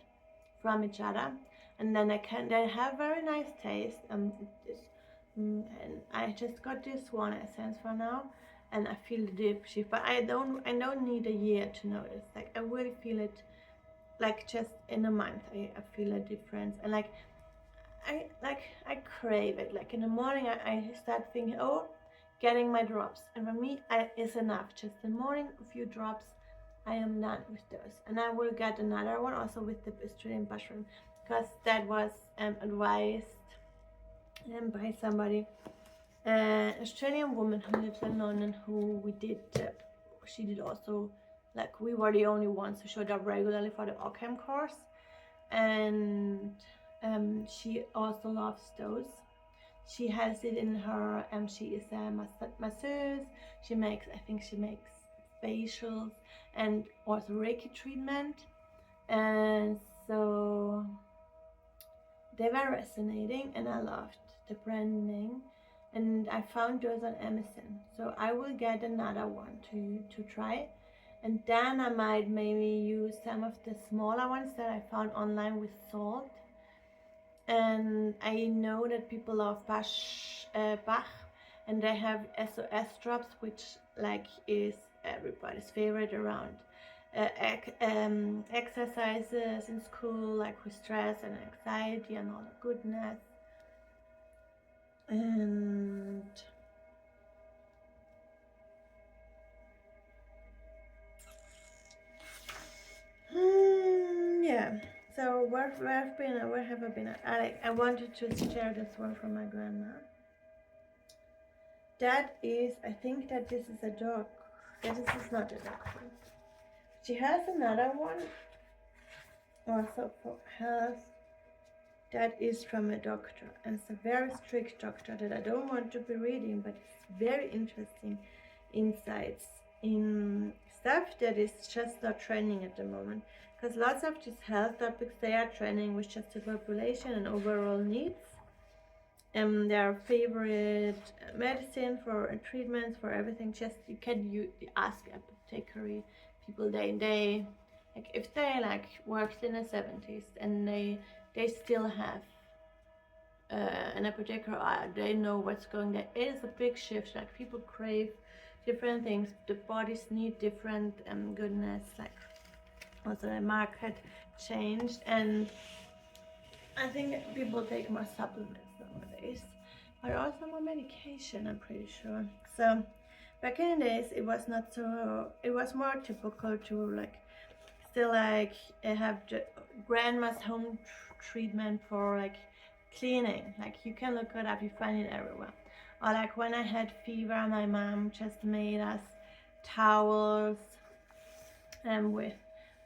from each other, and then they have very nice taste. And I just got this one essence for now, and I feel the deep shift, but I don't need a year to notice. Like I really feel it, like just in a month I feel a difference. And like I crave it. Like in the morning I start thinking, oh, getting my drops, and for me it's enough. Just the morning, a few drops, I am done with those. And I will get another one also with the Australian mushroom, because that was advised by somebody, an Australian woman who lives in London, who she did also, like we were the only ones who showed up regularly for the Ockham course, and she also loves those. She has it in her, she is a masseuse. She makes facials and also Reiki treatment, and so they were resonating, and I loved the branding, and I found those on Amazon. So I will get another one to try, and then I might maybe use some of the smaller ones that I found online with salt. And I know that people love Bach, and they have SOS drops, which like is everybody's favorite around exercises in school, like with stress and anxiety and all the goodness. And yeah. So where have I been? I wanted to share this one from my grandma. That is, I think that this is a dog. This is not a doctor. She has another one also for health that is from a doctor, and it's a very strict doctor that I don't want to be reading, but it's very interesting insights in stuff that is just not trending at the moment, because lots of these health topics, they are trending with just the population and overall needs, their favorite medicine for treatments for everything. Just you ask apothecary people, they like if they like worked in the 70s and they still have an apothecary, they know what's going there. It is a big shift. Like people crave different things, the bodies need different goodness. Like also the market changed, and I think people take more supplements nowadays, but also more medication, I'm pretty sure. So back in the days, it was not so, it was more typical to like still like have grandma's home treatment for like cleaning. Like you can look it up, you find it everywhere. Or like when I had fever, my mom just made us towels with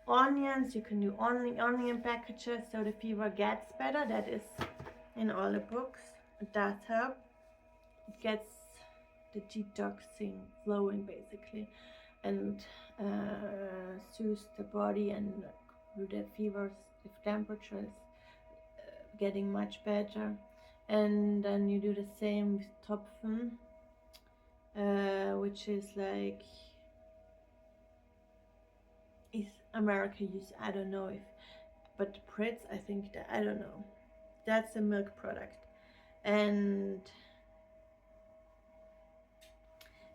onions. You can do only onion packages so the fever gets better. That is in all the books. It does help. It gets the detoxing flowing basically, and soothes the body, and with the fevers, if temperature is getting much better. And then you do the same with Topfen, which is like, is America use, I don't know if, but Brits, I think that, I don't know, that's a milk product, and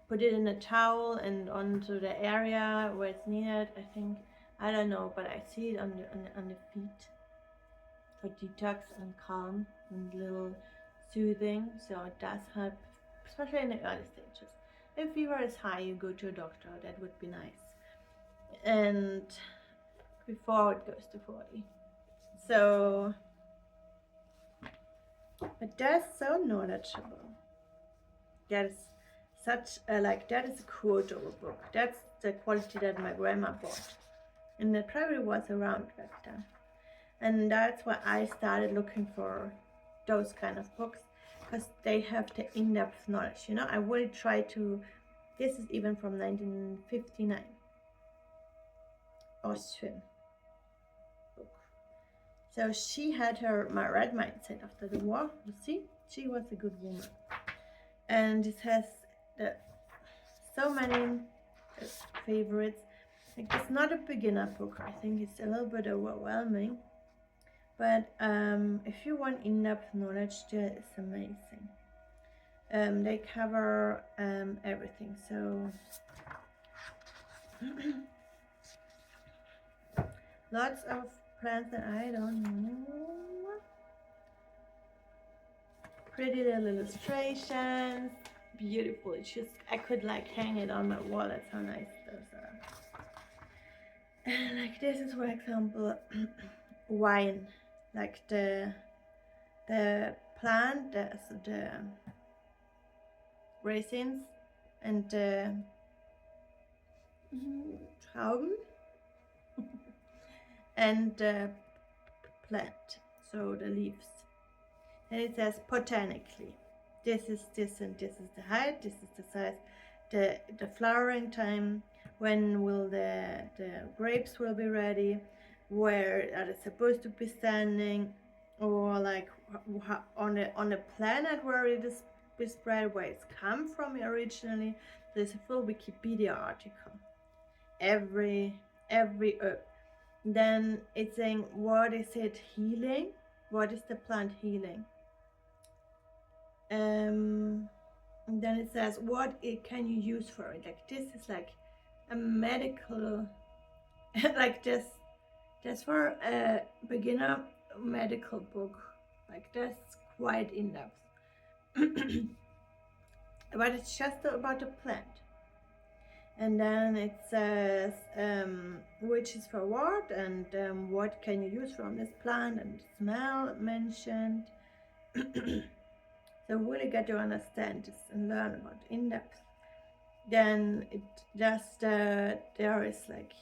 put it in a towel and onto the area where it's needed. I think, I don't know, but I see it on the feet for detox and calm and little soothing. So it does help, especially in the early stages. If fever is high, you go to a doctor. That would be nice. And before it goes to 40. So, but that's so knowledgeable. That is such a, like, that is a quotable book. That's the quality that my grandma bought, and it probably was around back then. And that's why I started looking for those kind of books, because they have the in-depth knowledge. You know, I will try to, this is even from 1959, Austrian book. So she had her red mindset after the war. You see, she was a good woman. And it has so many favorites. Like, it's not a beginner book. I think it's a little bit overwhelming. But if you want in-depth knowledge, that is amazing. They cover everything. So lots of plants that I don't know. Pretty little illustrations. Beautiful. It's just, I could like hang it on my wall. That's how nice those are. And like this is, for example, wine. Like the plant, the raisins and the Trauben and the plant, so the leaves. And it says botanically, this is this and this is the height, this is the size, the flowering time, when will the grapes will be ready, where are they supposed to be standing, or like on a planet where it is spread, where it's come from originally. There's a full Wikipedia article. Every herb. Then it's saying what is it healing, what is the plant healing. And then it says what it can you use for it. Like this is like a medical like just for a beginner medical book. Like that's quite in depth. But it's just about the plant. And then it says which is for what, and what can you use from this plant, and smell mentioned. So really get to understand this and learn about in depth. then it just there is like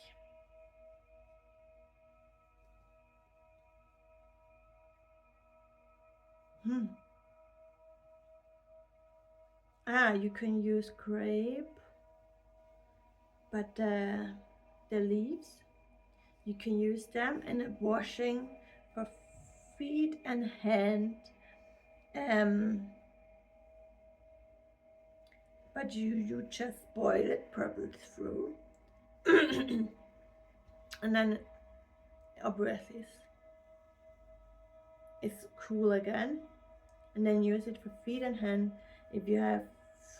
you can use grape, but the leaves, you can use them in a washing for feet and hand, um, but you just boil it probably through and then your breath is cool again, and then use it for feet and hand if you have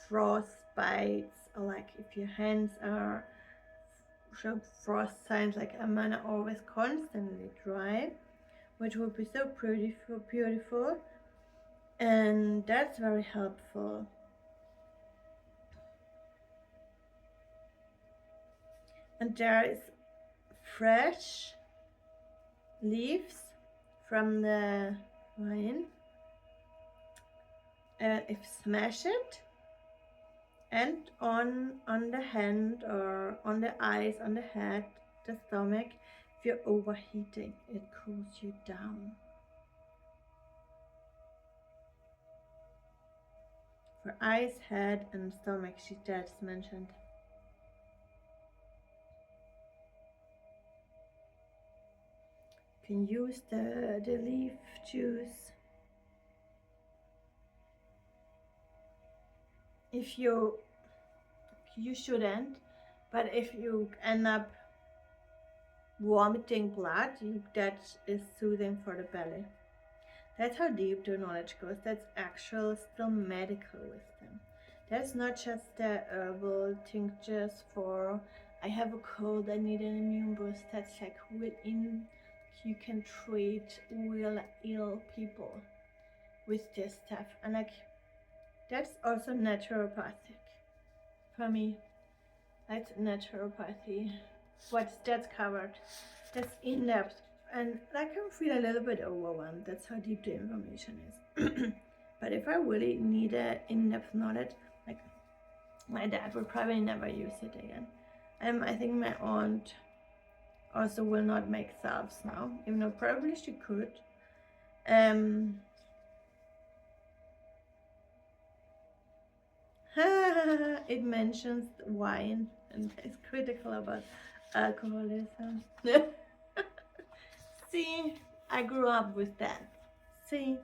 frost bites, or like if your hands are show frost signs, like a man are always constantly dry, which would be so beautiful, and that's very helpful. And there is fresh leaves from the vine. If smash it, and on the hand or on the eyes, on the head, the stomach, if you're overheating, it cools you down. For eyes, head, and stomach, she just mentioned. You can use the leaf juice. If you shouldn't, but if you end up vomiting blood, that is soothing for the belly. That's how deep the knowledge goes. That's actual, still medical wisdom. That's not just the herbal tinctures for I have a cold, I need an immune boost. That's like within, you can treat real ill people with this stuff. And like, that's also naturopathic for me. That's naturopathy. That's covered. That's in depth. And I can feel a little bit overwhelmed. That's how deep the information is. But if I really need a in-depth knowledge, like my dad will probably never use it again. I think my aunt also will not make salves now, even though probably she could. It mentions wine and is critical about alcoholism. See, I grew up with that. See,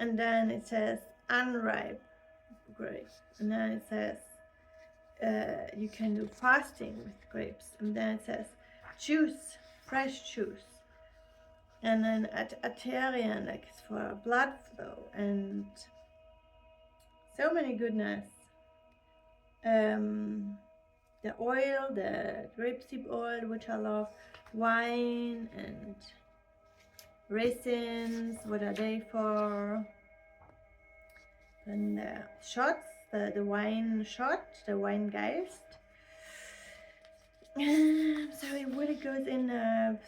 and then it says unripe grapes, and then it says you can do fasting with grapes, and then it says juice, fresh juice, and then arterian, like it's for blood flow, and so many goodness. The oil, the grapeseed oil, which I love, wine and raisins, what are they for? Then the shots, the wine shot, the wine geist. So it really goes in depth.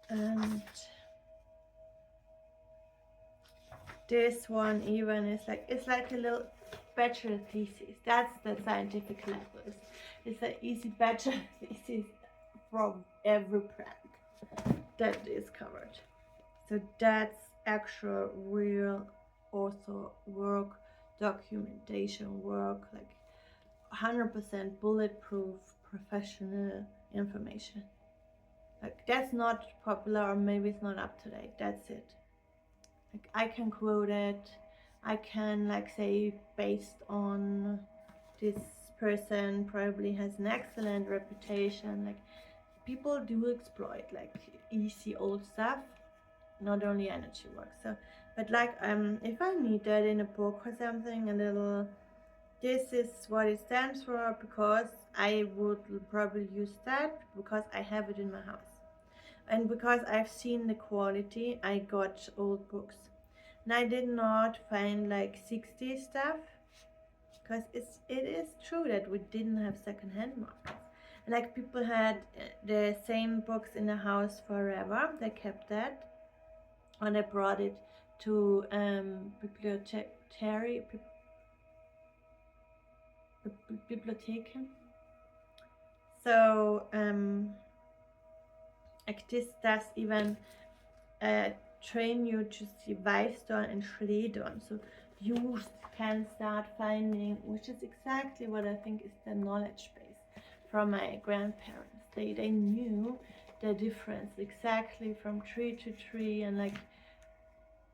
And this one even is like, it's like a little bachelor thesis. That's the scientific level. It's an easy bachelor thesis from every plant that is covered. So that's actual real also work, documentation work, like 100% bulletproof professional information. Like that's not popular, or maybe it's not up to date. That's it. Like I can quote it, I can like say based on this person probably has an excellent reputation. Like people do exploit like easy old stuff, not only energy work. So but like if I need that in a book or something, a little, this is what it stands for, because I would probably use that because I have it in my house. And because I've seen the quality, I got old books. And I did not find like 60s stuff, because it is true that we didn't have secondhand markets. And like people had the same books in the house forever, they kept that, and I brought it to bibliotecary the Bibliotheken. So like this does even train you to see Weißdorn and Schleedorn. So you can start finding, which is exactly what I think is the knowledge base from my grandparents. They knew the difference exactly from tree to tree, and like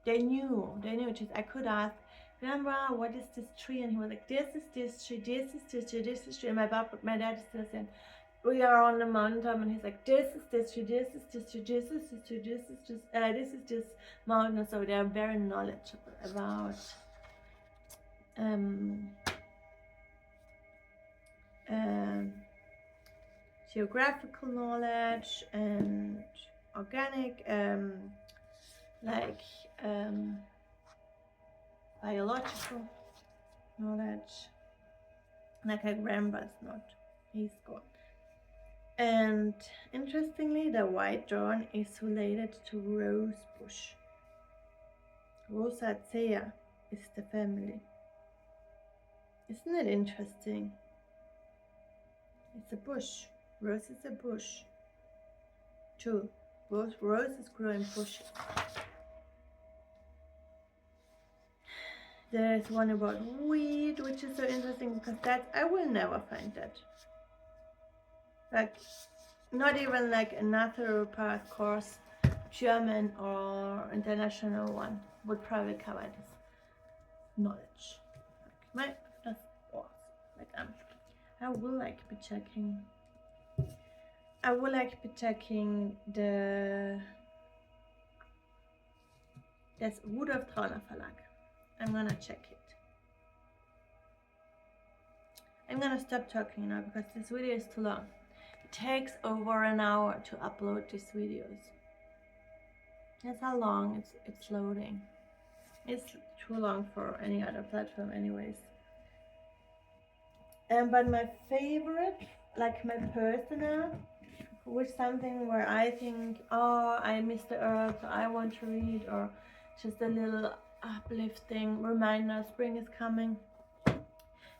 they knew just I could ask, Grandma, what is this tree? And he was like, this is this tree, this is this tree, this is tree. And my dad is still saying, we are on the mountain, and he's like, this is this tree, this is this tree, this is this tree, this is just this is this mountain. So they are very knowledgeable about geographical knowledge and organic like biological knowledge. Like my grandpa's not, he's gone. And interestingly, the white thorn is related to rose bush. Rosacea is the family. Isn't it interesting? It's a bush. Rose is a bush too. Both roses grow in bushes. There's one about wheat, which is so interesting because that I will never find that. Like, not even like a naturopath course, German or international one would probably cover this knowledge. Like that's awesome. Like I will like be checking. I will like be checking the. There's Rudolf Trauner Verlag. I'm gonna check it. I'm gonna stop talking now because this video is too long. It takes over an hour to upload these videos. That's how long it's loading. It's too long for any other platform anyways. But my favorite, like my personal, was something where I think, oh, I miss the earth, I want to read, or just a little uplifting reminder, spring is coming.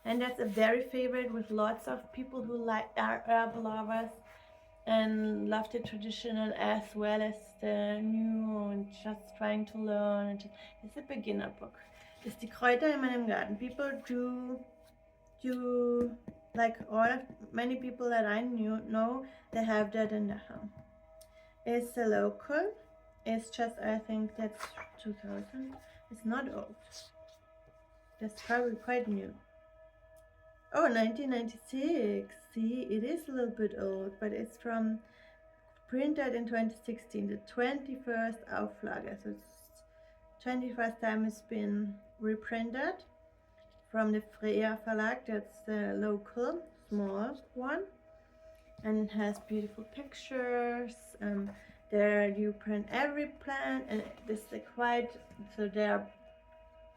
And that's a very favorite with lots of people who are herb lovers and love the traditional as well as the new and just trying to learn. It's a beginner book. It's Die Kräuter in meinem Garten. People do like many people that I know, they have that in their home. It's a local. It's just, I think that's 2000. It's not old. That's probably quite new. Oh, 1996. See, it is a little bit old, but it's from printed in 2016, the 21st Auflage. So it's 21st time it's been reprinted from the Freya Verlag. That's the local, small one. And it has beautiful pictures. There you print every plant, and this is quite, so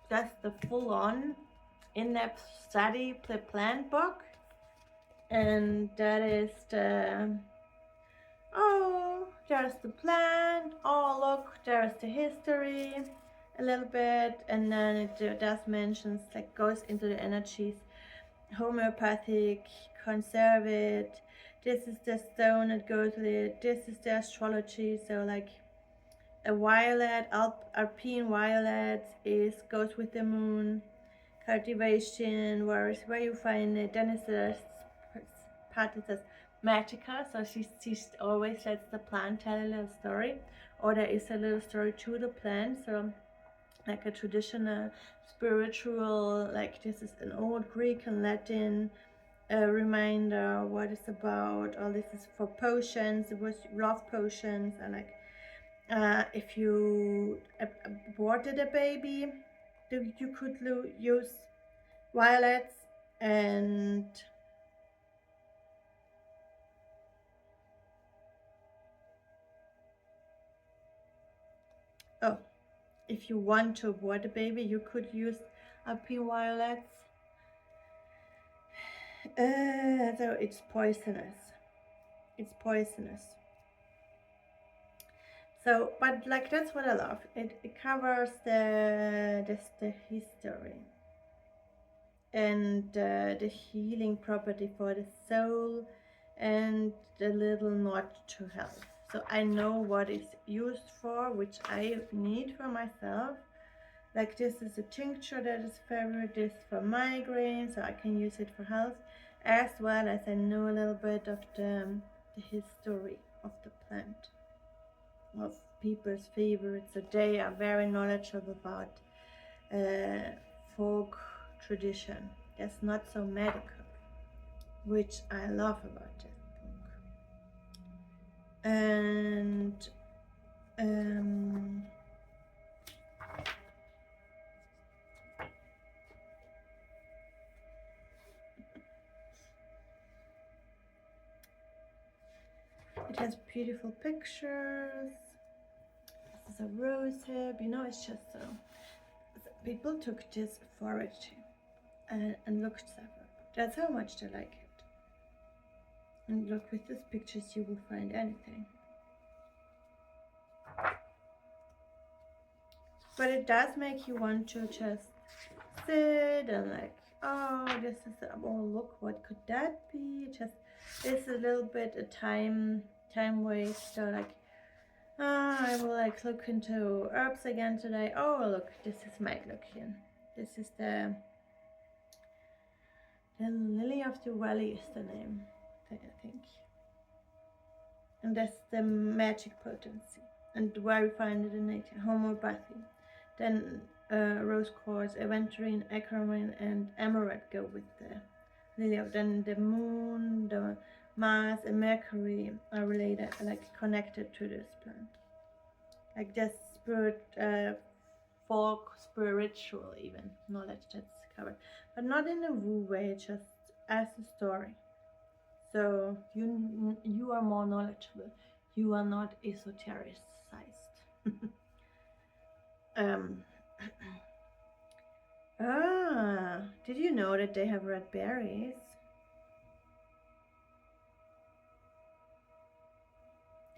that's the full-on in-depth study the plant book, and that is the there's the plant, look, there's the history a little bit, and then it does mentions, like, goes into the energies, homeopathic, conservative, this is the stone that goes with it, this is the astrology. So like a violet, alpine violet goes with the moon. Cultivation, where you find it. Then it's the part that says magica, so she always lets the plant tell a little story, or there is a little story to the plant. So like a traditional spiritual, like this is an old Greek and Latin reminder what it's about. All this is for potions. It was love potions, and like if you aborted a baby, you could use violets. And if you want to abort a baby, you could use alpine violets. So it's poisonous. So, but like that's what I love. It covers the history. and the healing property for the soul, and the little nod to health. So I know what it's used for, which I need for myself. Like this is a tincture that is favorite, this for migraine, so I can use it for health, as well as I know a little bit of the history of the plant, of people's favorites. So they are very knowledgeable about folk tradition. That's not so medical, which I love about this book. And it has beautiful pictures. This is a rose hip, you know, it's just so. People took this forage and looked separate. That's how much they like it. And look, with these pictures you will find anything. But it does make you want to just sit and like, oh, this is, oh look, what could that be? Just, it's a little bit a time waste. So like, I will like look into herbs again today. Oh look, this is my look here. This is the Lily of the Valley is the name, I think. And that's the magic potency. And where we find it in nature, homeopathy. Then rose quartz, aventurine, acromin, and amaranth go with the lily. Then the moon, the Mars, and Mercury are related, like connected to this plant. Like the spirit, folk, spiritual even knowledge that's covered, but not in a woo way, just as a story. So you are more knowledgeable. You are not esotericized. Did you know that they have red berries?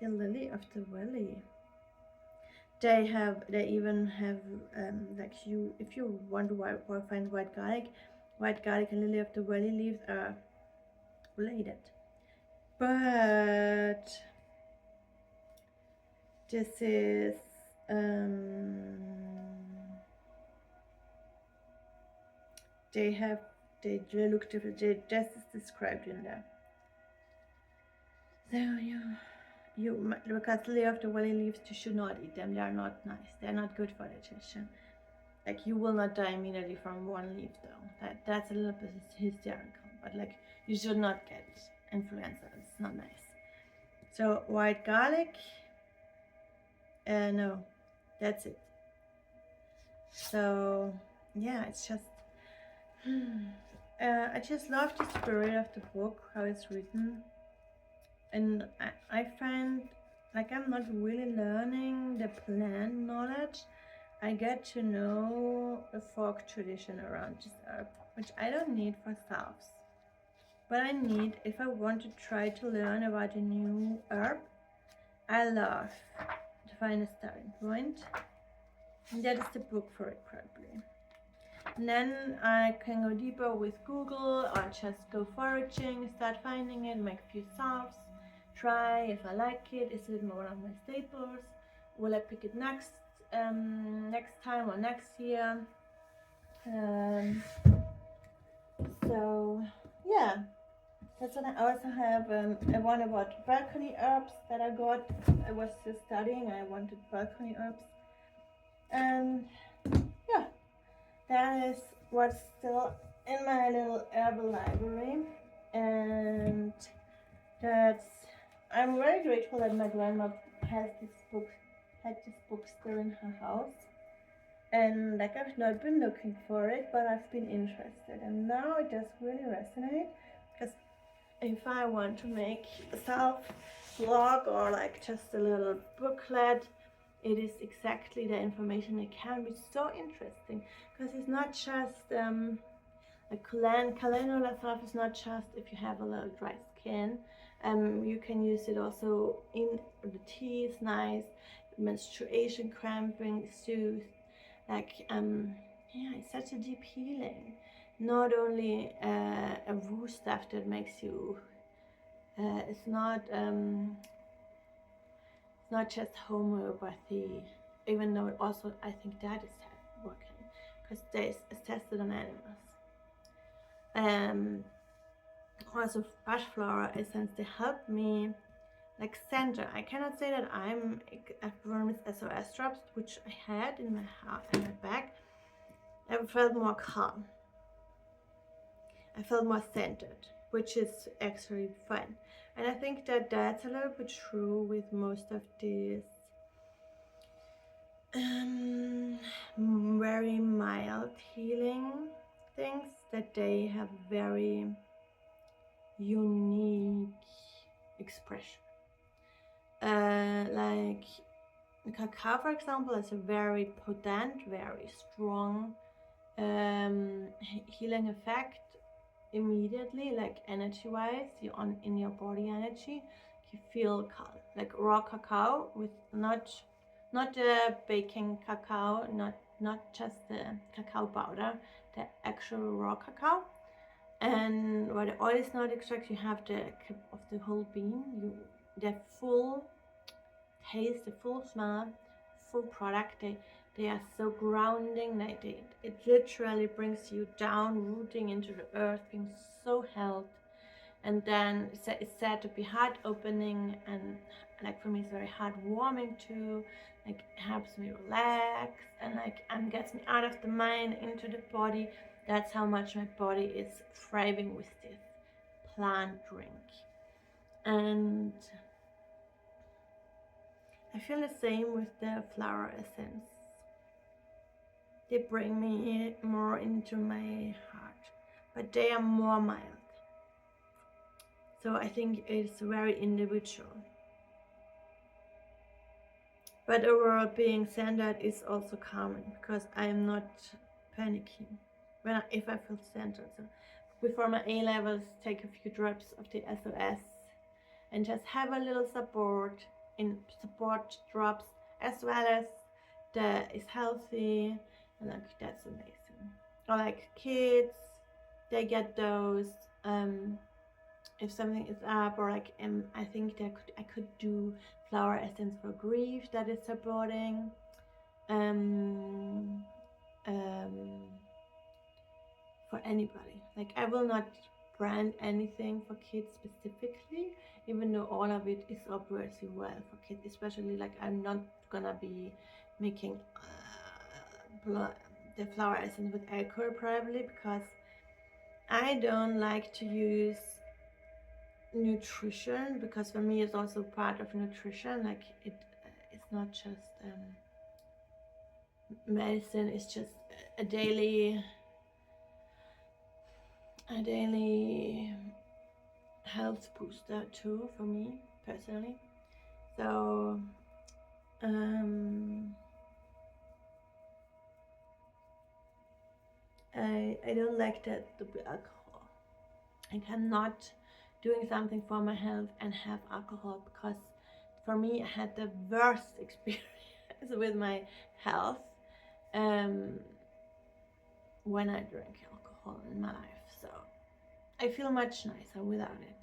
The lily of the valley. They even have like if you want to find white garlic and lily of the valley leaves are related. But this is they look different. This is described in there. So you because lily of the valley leaves, you should not eat them. They are not nice. They are not good for digestion. Like you will not die immediately from one leaf though. That's a little bit hysterical. But like you should not get influenza. It's not nice. So white garlic. No, that's it. So yeah, it's just I just love the spirit of the book, how it's written, and I find like I'm not really learning the plant knowledge. I get to know the folk tradition around this herb, which I don't need for salves, but I need if I want to try to learn about a new herb. I love to find a starting point, and that is the book for it probably. And then I can go deeper with Google or just go foraging, start finding it, make a few salves, try if I like it. Is it one of my staples? Will I pick it next time or next year? So yeah, that's what I also have. I one about balcony herbs that I got. I was just studying. I wanted balcony herbs, and yeah, that is what's still in my little herbal library, and that's. I'm very grateful that my grandma had this book still in her house, and like I've not been looking for it, but I've been interested, and now it does really resonate, because if I want to make a self-blog or like just a little booklet, it is exactly the information. It can be so interesting because it's not just a calendula salve is not just if you have a little dry skin. You can use it also in the tea is nice, menstruation cramping, soothe, like yeah, it's such a deep healing. not only a woo stuff that makes you. It's not just homeopathy, even though also I think that is working because it's tested on animals. Also, Passiflora essence, they help me like center. I cannot say that I'm from with SOS drops, which I had in my heart and my back. I felt more calm. I felt more centered, which is actually fun. And I think that that's a little bit true with most of these very mild healing things, that they have very unique expression. Like cacao, for example, is a very potent, very strong healing effect immediately, like energy-wise. You in your body energy, you feel calm. Like raw cacao with not the baking cacao, not just the cacao powder, the actual raw cacao. And while the oil is not extracted, you have the of the whole bean. The full taste, the full smell, full product. They are so grounding. It literally brings you down, rooting into the earth, being so held. And then it's said to be heart opening, and like for me it's very heartwarming too. Like it helps me relax and gets me out of the mind into the body. That's how much my body is thriving with this plant drink. And I feel the same with the flower essence. They bring me more into my heart, but they are more mild. So I think it's very individual. But overall, being centered is also calming because I am not panicking if I feel centered. So before my A levels, take a few drops of the SOS and just have a little support drops, as well as that is healthy, and like that's amazing. Or like kids, they get those if something is up, or like I think I could do flower essence for grief that is supporting. For anybody, like I will not brand anything for kids specifically, even though all of it is obviously well for kids, especially like I'm not gonna be making the flower essence with alcohol probably, because I don't like to use nutrition, because for me it's also part of nutrition. Like it's not just medicine, it's just a daily health booster too for me personally. So I don't like that to be alcohol. I cannot doing something for my health and have alcohol, because for me I had the worst experience with my health when I drank alcohol in my life. So I feel much nicer without it.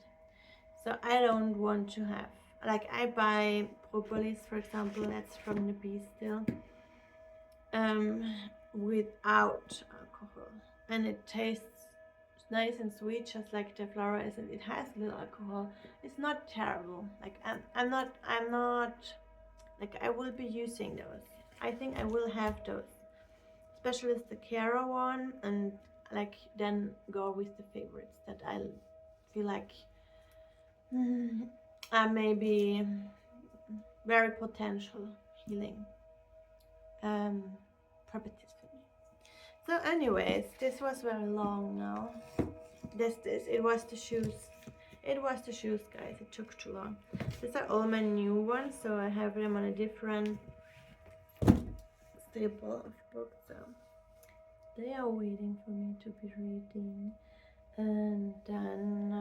So I don't want to have, like I buy propolis, for example, that's from the bee still, without alcohol, and it tastes nice and sweet, just like the flower essence. It has little alcohol. It's not terrible. Like I'm not like I will be using those. I think I will have those, especially the Cara one, and like then go with the favorites that I feel like are maybe very potential healing properties for me. So anyways, this was very long now. It was the shoes. It was the shoes, guys. It took too long. These are all my new ones, so I have them on a different staple of books. So they are waiting for me to be reading. And then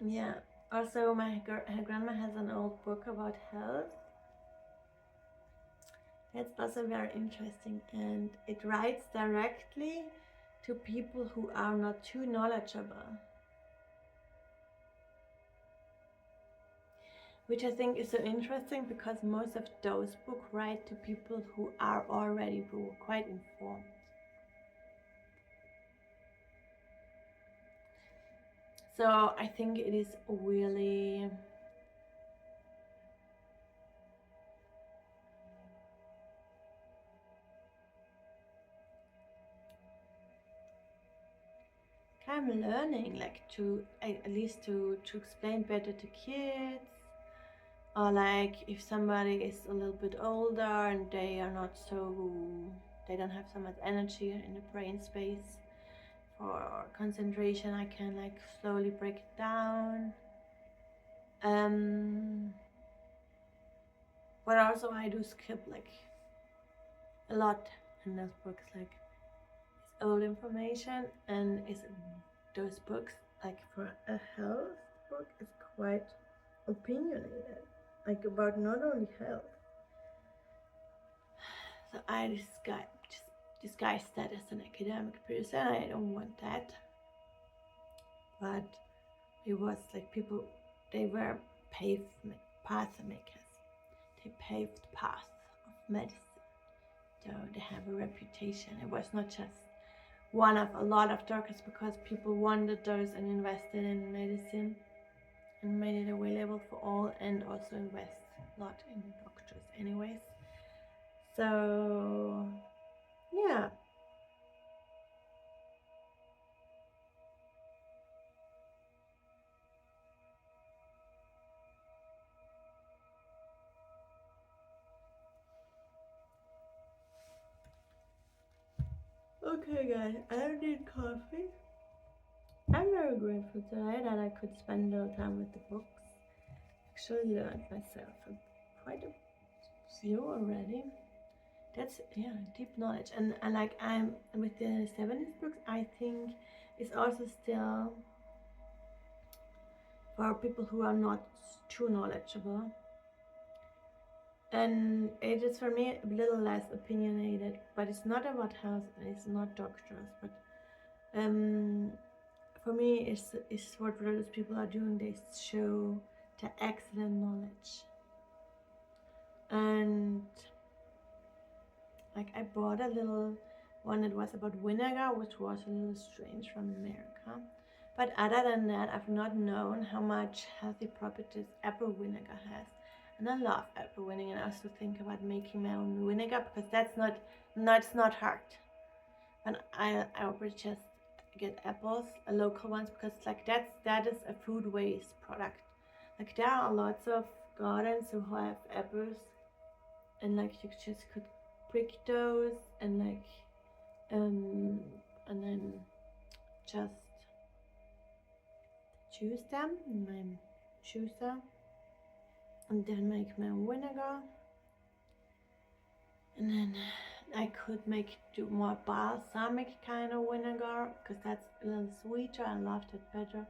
yeah, also my grandma has an old book about health, That's also very interesting, and it writes directly to people who are not too knowledgeable, which I think is so interesting because most of those books write to people who are already quite informed. So I think it is really kind of learning, like to at least to explain better to kids, or like if somebody is a little bit older and they are not so, they don't have so much energy in the brain space for concentration, I can like slowly break it down. But also I do skip like a lot in those books, like it's old information, and it's those books like for a health book is quite opinionated, like about not only health. So I disguise that as an academic person. I don't want that. But it was like people, they were path makers. They paved the path of medicine. So they have a reputation. It was not just one of a lot of doctors, because people wanted those and invested in medicine and made it available for all, and also invest a lot in doctors anyways. So yeah. Okay guys, I need coffee. I'm very grateful today that I could spend a little time with the books. Actually learned myself quite a few already. That's deep knowledge. And like I'm with the 70s books, I think it's also still for people who are not too knowledgeable. And it is for me a little less opinionated, but it's not about health and it's not doctors, but for me it's what those people are doing. They show the excellent knowledge. And like I bought a little one that was about vinegar, which was a little strange from America. But other than that, I've not known how much healthy properties apple vinegar has. And I love apple vinegar, and I also think about making my own vinegar, because it's not hard. And I would just get apples, local ones, because like that is a food waste product. Like there are lots of gardens who have apples, and like you just could prick those and like and then just choose them in my juicer, and then make my own vinegar. And then I could do more balsamic kind of vinegar, because that's a little sweeter. I loved it better.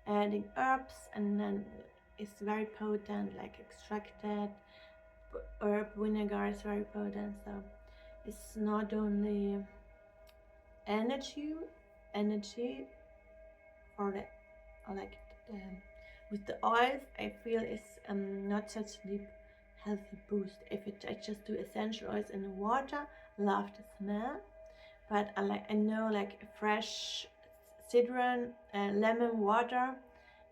Adding herbs, and then it's very potent, like extracted herb vinegar is very potent. So it's not only energy for the like with the oils. I feel it's not such deep healthy boost. If I just do essential oils in the water, love the smell, but I know like fresh citron lemon water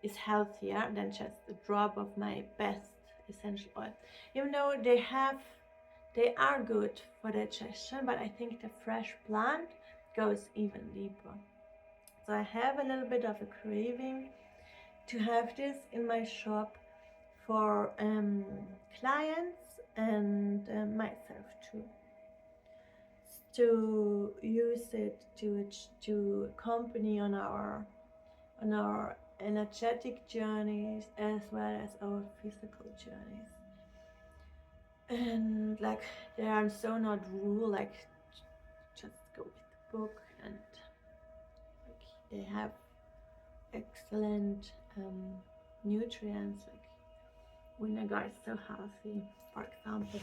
is healthier than just a drop of my best essential oil, even though they are good for digestion. But I think the fresh plant goes even deeper. So I have a little bit of a craving to have this in my shop for clients and myself too, to use it to accompany on our energetic journeys as well as our physical journeys. And like they are so not rule, like just go with the book, and like they have excellent nutrients, like vinegar is so healthy, for example.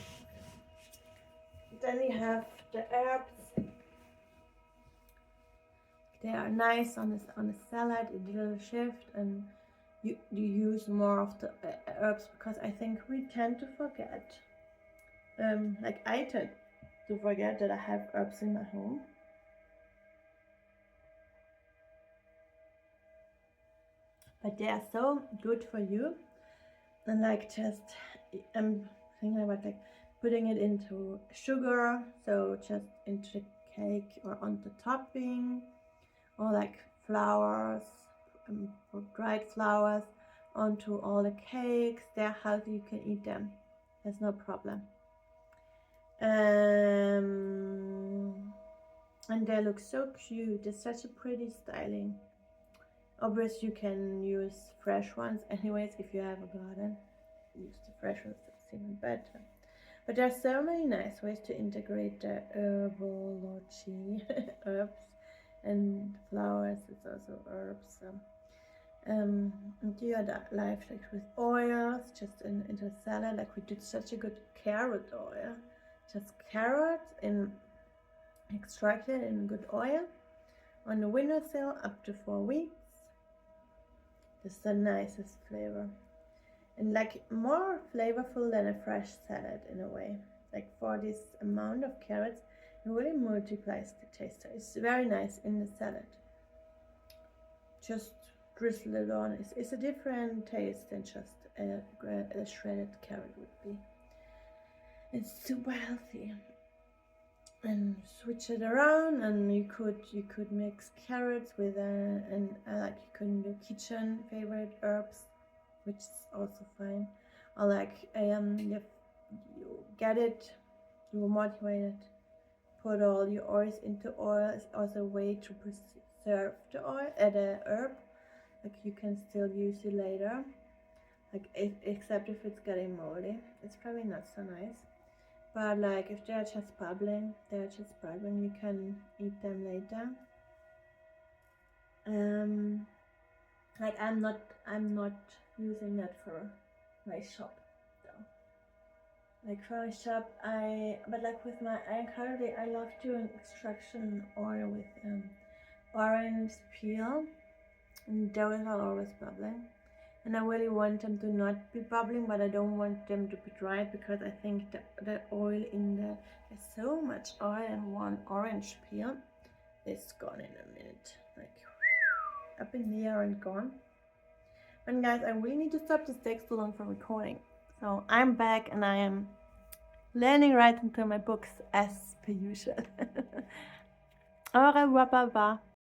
Then we have the herbs. They are nice on a salad, a little shift, and you use more of the herbs, because I think we tend to forget. Like I tend to forget that I have herbs in my home. But they are so good for you. And like just, I'm thinking about like putting it into sugar, so just into the cake or on the topping, or like flowers, dried flowers onto all the cakes. They're healthy, you can eat them, there's no problem. And they look so cute. It's such a pretty styling. Obviously you can use fresh ones anyways if you have a garden. Use the fresh ones, it's even better. But there are so many nice ways to integrate the herbology herbs and flowers. It's also herbs. And do your life like with oils, just into a salad. Like we did such a good carrot oil, just carrots in extracted in good oil on the windowsill up to 4 weeks. This is the nicest flavor, and like more flavorful than a fresh salad in a way. Like for this amount of carrots, it really multiplies the taste. It's very nice in the salad. Just drizzle it on. It's a different taste than just a shredded carrot would be. It's super healthy. And switch it around, and you could mix carrots with and like you can do kitchen favorite herbs, which is also fine. Or like you get it, you motivate it, put all your oils into oil. It's also a way to preserve the oil, the herb. Like you can still use it later, like except if it's getting moldy, it's probably not so nice. But like if they're just bubbling, you can eat them later. Like I'm not using that for my shop though. Like for my shop, but like with my currently I love doing extraction oil with orange peel, and those are always bubbling. And I really want them to not be bubbling, but I don't want them to be dry, because I think the oil in there, there's so much oil, and one orange peel is gone in a minute. Like up in the air and gone. And guys, I really need to stop. This takes too long for recording. So I'm back and I am learning right into my books as per usual. Au revoir, bye bye.